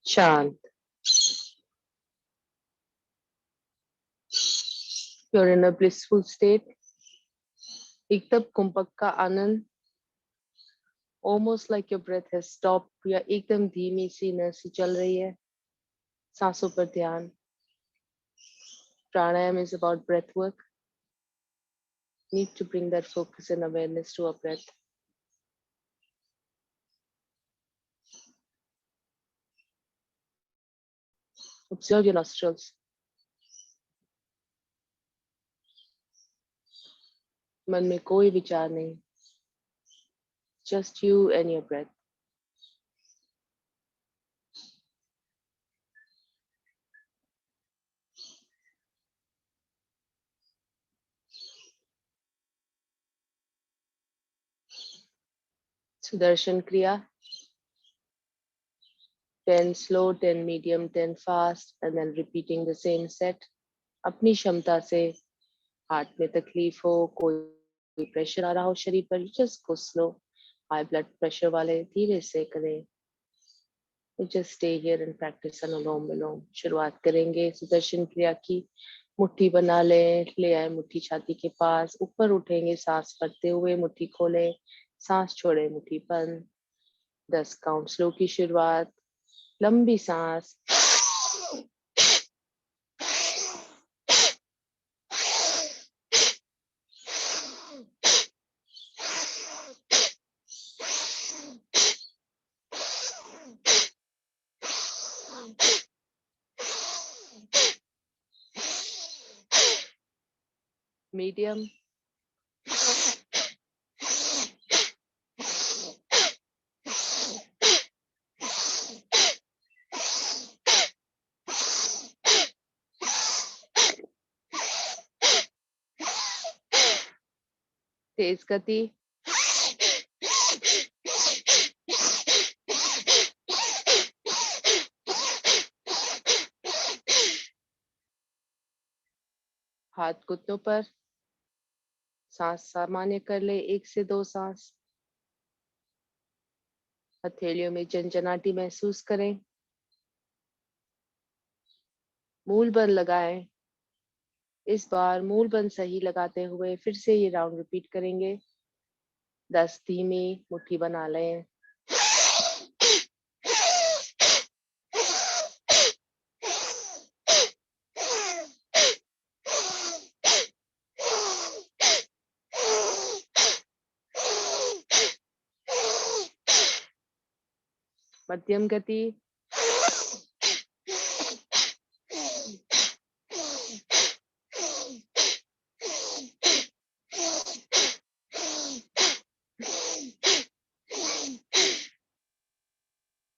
S1: शांत। You're in a blissful state. एकदम कुंभक का आनंद, almost like your breath has stopped, या एकदम धीमी सी नसी चल रही है। सांसों पर ध्यान। Pranayam is about breath work. Need to bring that focus and awareness to our breath. Observe your nostrils. मन में कोई विचार नहीं, just you and your breath. Sudarshan Kriya. 10 slow, 10 medium, 10 fast, and then repeating the same set. अपनी क्षमता से, heart में तकलीफ हो, कोई प्रेशर आ रहा हो शरीर पर, just go slow. High blood pressure वाले धीरे से करें. Just stay here and practice अनुलोम विलोम. शुरुआत करेंगे सुदर्शन क्रिया की. मुट्ठी बना ले आए मुट्ठी छाती के पास, ऊपर उठेंगे सांस भरते हुए, मुट्ठी खोले, सांस छोड़े, मुट्ठी बंद. 10 काउंट स्लो की शुरुआत. लंबी सांस. मीडियम. तेज गति. हाथ घुटनों पर. सांस सामान्य कर ले, 1 से 2 सांस. हथेलियों में झंझनाहट महसूस करें. मूल बल लगाएं. इस बार मूल बल सही लगाते हुए फिर से ये राउंड रिपीट करेंगे. 10 धीमी मुट्ठी बना लें. मध्यम गति.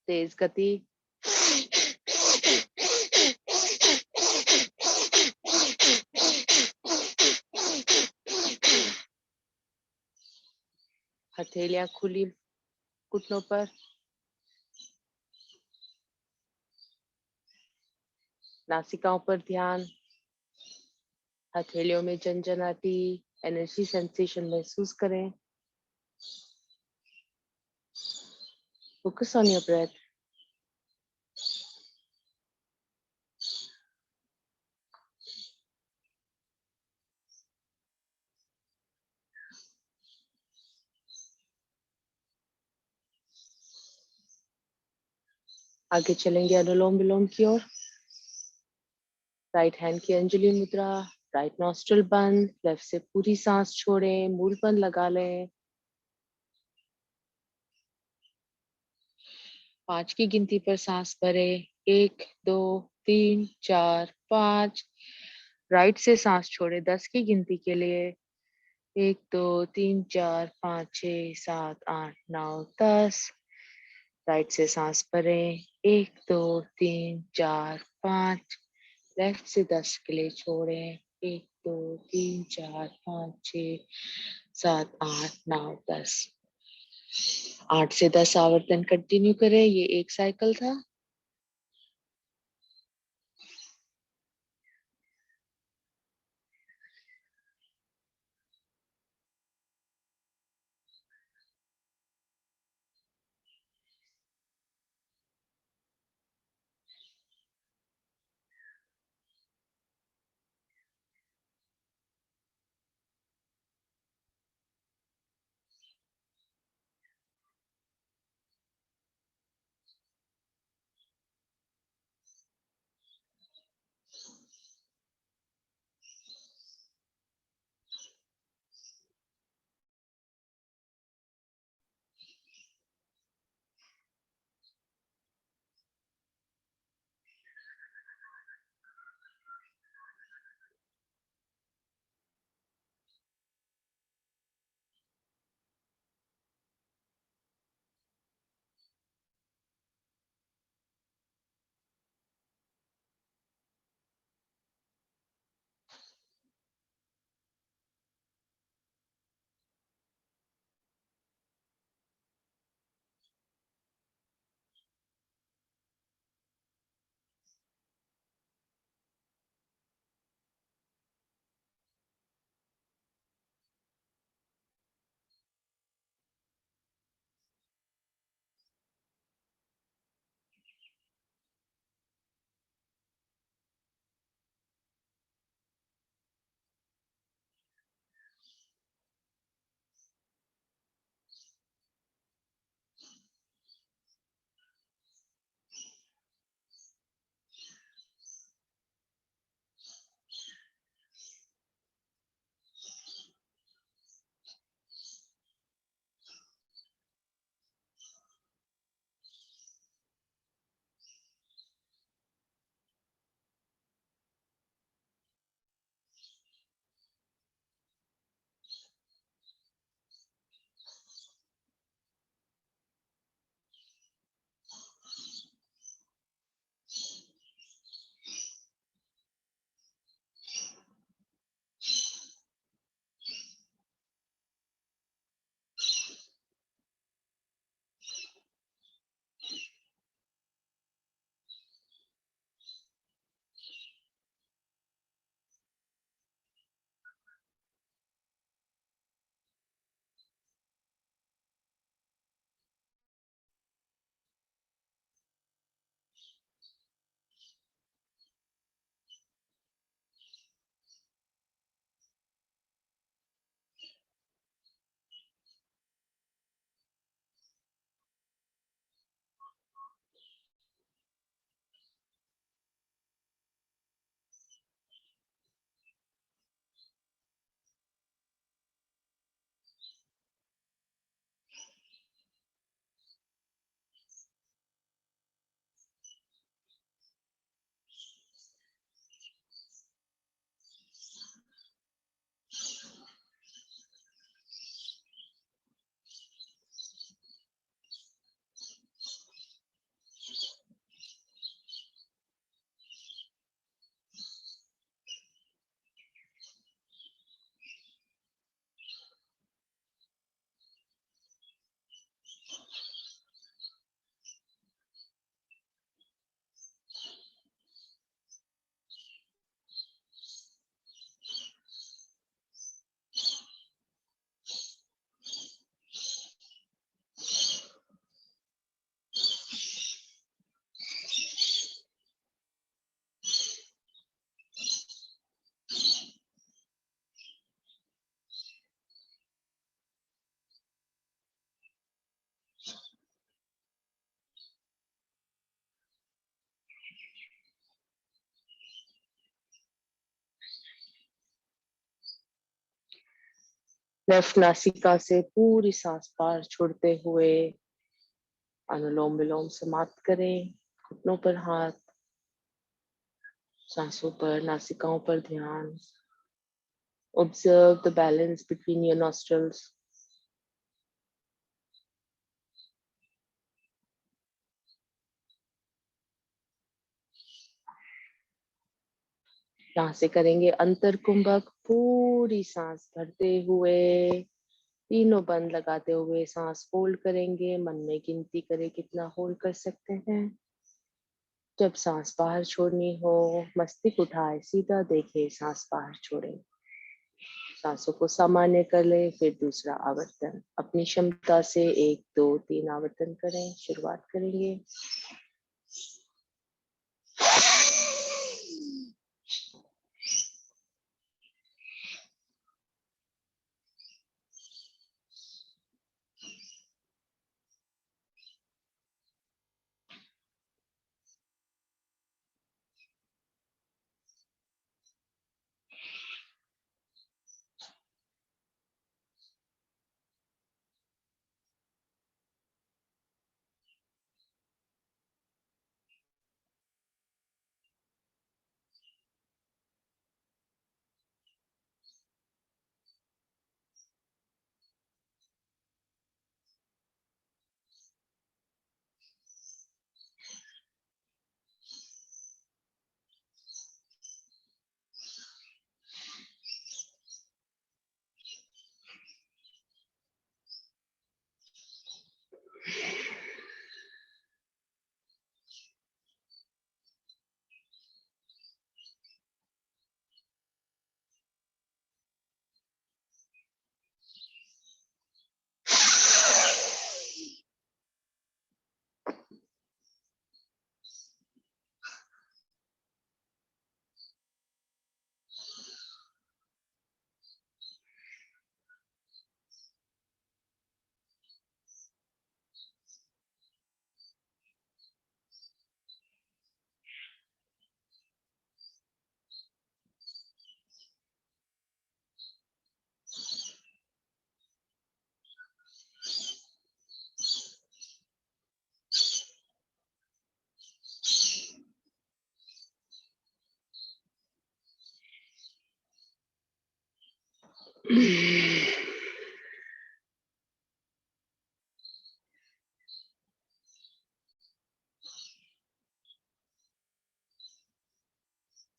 S1: तेज गति. हथेलियां खुली घुटनों पर. नासिकाओं पर ध्यान. हथेलियों में झंझनाहटी एनर्जी सेंसेशन महसूस करें. Focus on your breath. आगे चलेंगे अनुलोम विलोम की ओर. राइट हैंड की अंजलि मुद्रा. राइट नॉस्ट्रल बंद. लेफ्ट से पूरी सांस छोड़ें. मूल बंद लगा लें. 5 की गिनती पर सांस भरें. 1 2 3 4 5. राइट से सांस छोड़े 10 की गिनती के लिए. 1 2 3 4 5 6 7 8 9 10. राइट से सांस भरें. 1 2 3 4 5. लेफ्ट से 10 के लिए छोड़ें. 1 2 3 4 5 6 7 8 9 10. 8 से 10 आवर्तन कंटिन्यू करें. ये एक साइकिल था. लेफ्ट नासिका से पूरी सांस बाहर छोड़ते हुए अनुलोम विलोम समाप्त करें। घुटनों पर हाथ, सांसों पर, नासिकाओं पर ध्यान। Observe the balance between your nostrils. यहाँ से करेंगे अंतर कुंभक। पूरी सांस भरते हुए, तीनों बंद लगाते हुए सांस होल्ड करेंगे। मन में गिनती करें कितना होल्ड कर सकते हैं। जब सांस बाहर छोड़नी हो, मस्तिष्क उठाए सीधा देखे, सांस बाहर छोड़े। सांसों को सामान्य कर ले। फिर दूसरा आवर्तन अपनी क्षमता से 1 2 3 आवर्तन करें। शुरुआत करेंगे।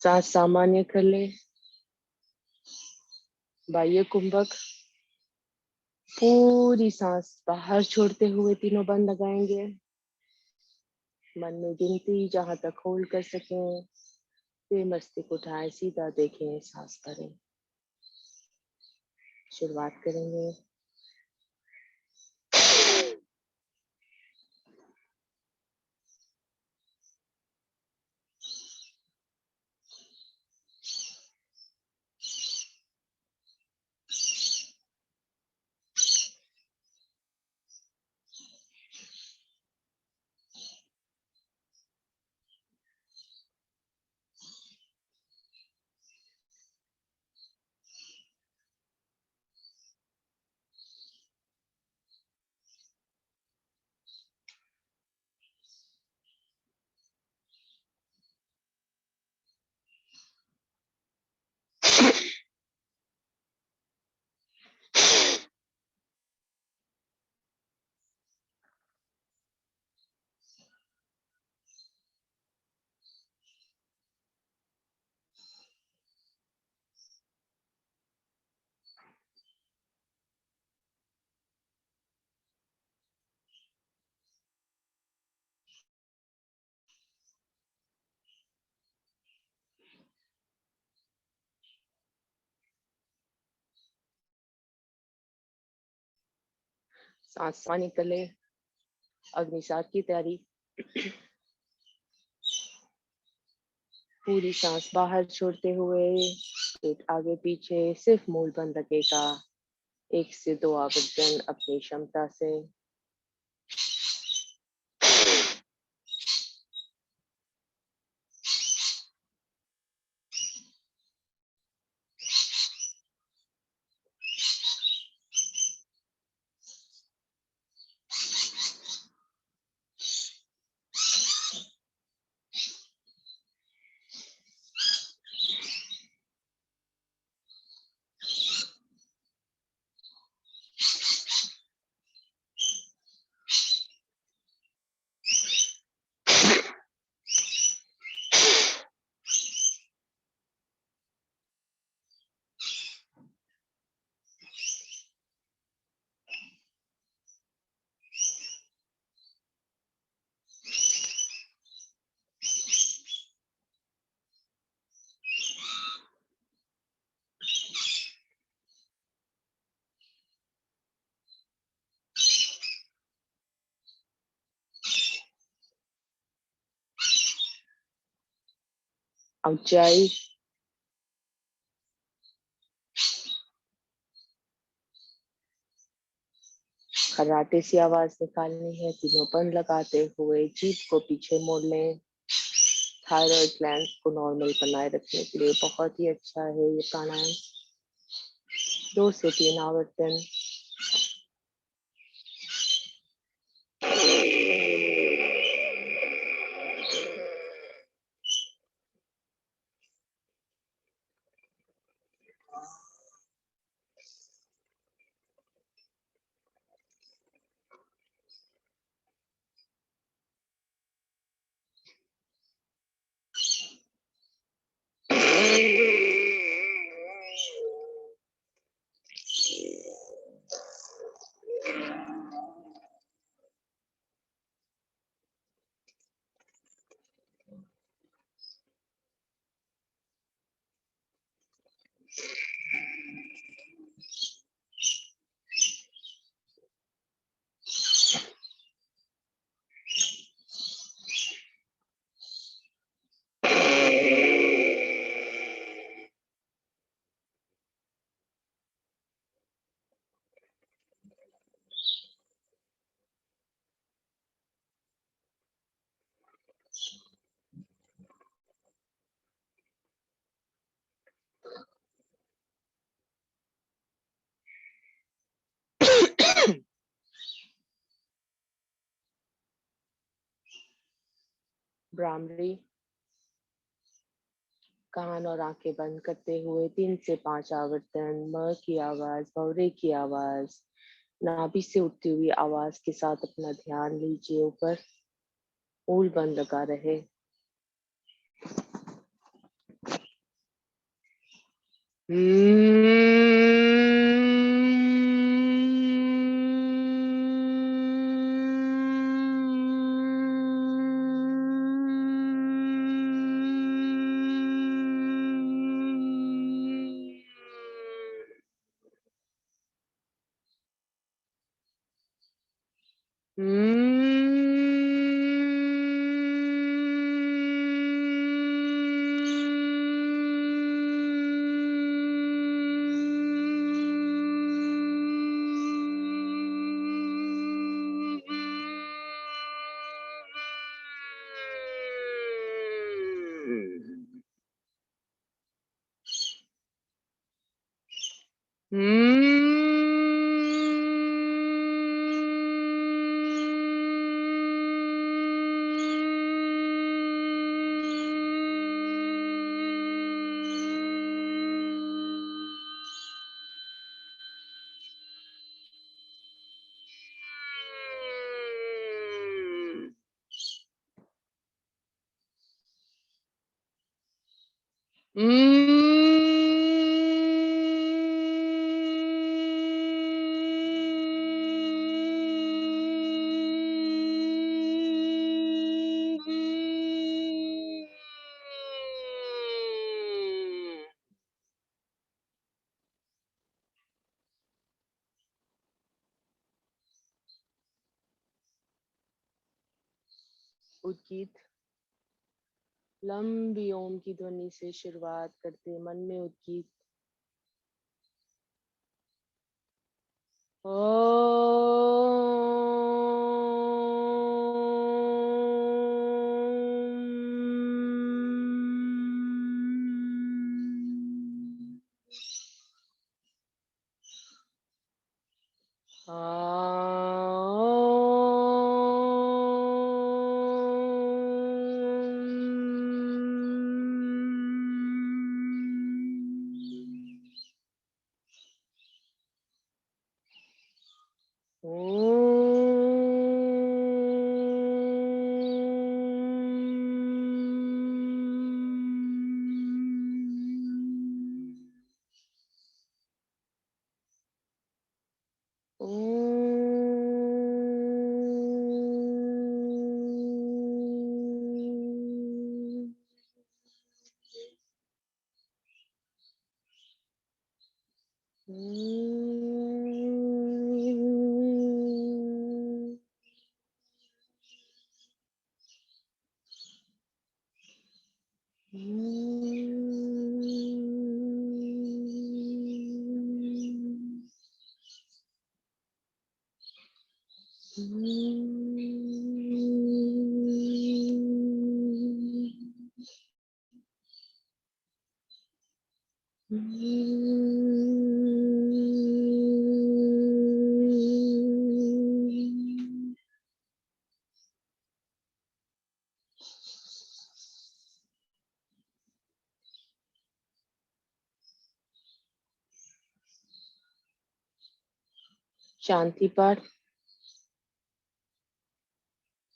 S1: सांस सामान्य कर ले। बाह्य कुंभक। पूरी सांस बाहर छोड़ते हुए तीनों बंद लगाएंगे। मन में गिनती जहां तक होल्ड कर सकें। फिर मस्तिष्क उठाए सीधा देखें, सांस भरें। शुरुआत करेंगे। सांस सामान्य कर ले। अग्निसार की तैयारी। पूरी सांस बाहर छोड़ते हुए, पेट आगे पीछे, सिर्फ मूल बंद रखेगा। 1 से 2 आवर्तन अपनी क्षमता से। ऊंचाई, खर्राटे सी आवाज निकालनी है। तीनों बंद लगाते हुए जीभ को पीछे मोड़ लें। थायराइड ग्लैंड को नॉर्मल बनाए रखने के लिए बहुत ही अच्छा है ये प्राणायाम। 2 से 3 आवर्तन। भ्रामरी, कान और आंखें बंद करते हुए 3 से 5 आवर्तन। म की आवाज, भौरे की आवाज, नाभि से उठती हुई आवाज के साथ अपना ध्यान लीजिए ऊपर। ऊल बंद लगा रहे। उद्गीत, लंबी ओम की ध्वनि से शुरुआत करते मन में उद्गीत शांति पाठ।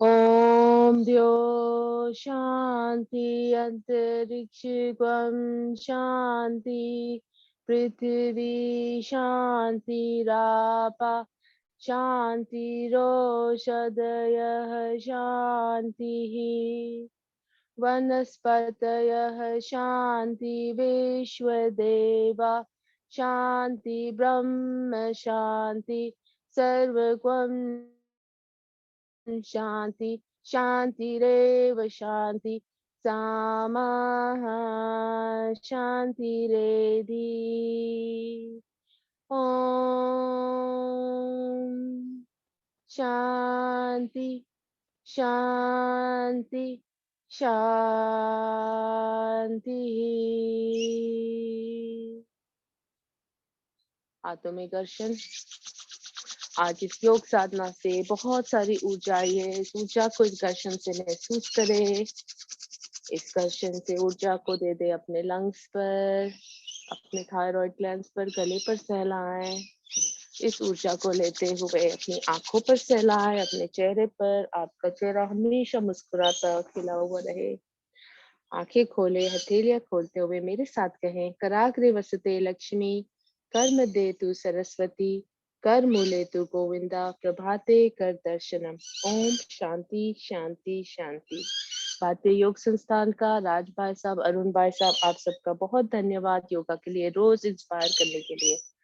S1: ओम द्यो शांति अंतरिक्ष गम शांति पृथ्वी शांतिरापा शांतिरोषधयः शान्तिः वनस्पतयः शान्ति विश्वदेवा शान्ति ब्रह्म शान्ति सर्वगं शान्ति शान्तिरेव शान्ति सामा शान्तिरेधि। ॐ शान्ति शान्ति शान्तिः। हाथों में घर्षण। आज इस योग साधना से बहुत सारी ऊर्जा आई है। इस ऊर्जा को इस घर्षण से महसूस करें। इस घर्षण से ऊर्जा को दे दे अपने लंग्स पर, अपने थायराइड ग्लैंड्स पर, गले पर सहलाएं। इस ऊर्जा को लेते हुए अपनी आंखों पर सहलाएं, अपने चेहरे पर। आपका चेहरा हमेशा मुस्कुराता खिला हुआ रहे। आंखें खोले, हथेलियां खोलते हुए मेरे साथ कहें, कराग्रे वसते लक्ष्मी, कर मध्ये तु सरस्वती, कर मूले तु गोविंदा, प्रभाते कर दर्शनम। ओम शांति शांति शांति। भारतीय योग संस्थान का राज भाई साहब, अरुण भाई साहब, आप सबका बहुत धन्यवाद योगा के लिए रोज इंस्पायर करने के लिए।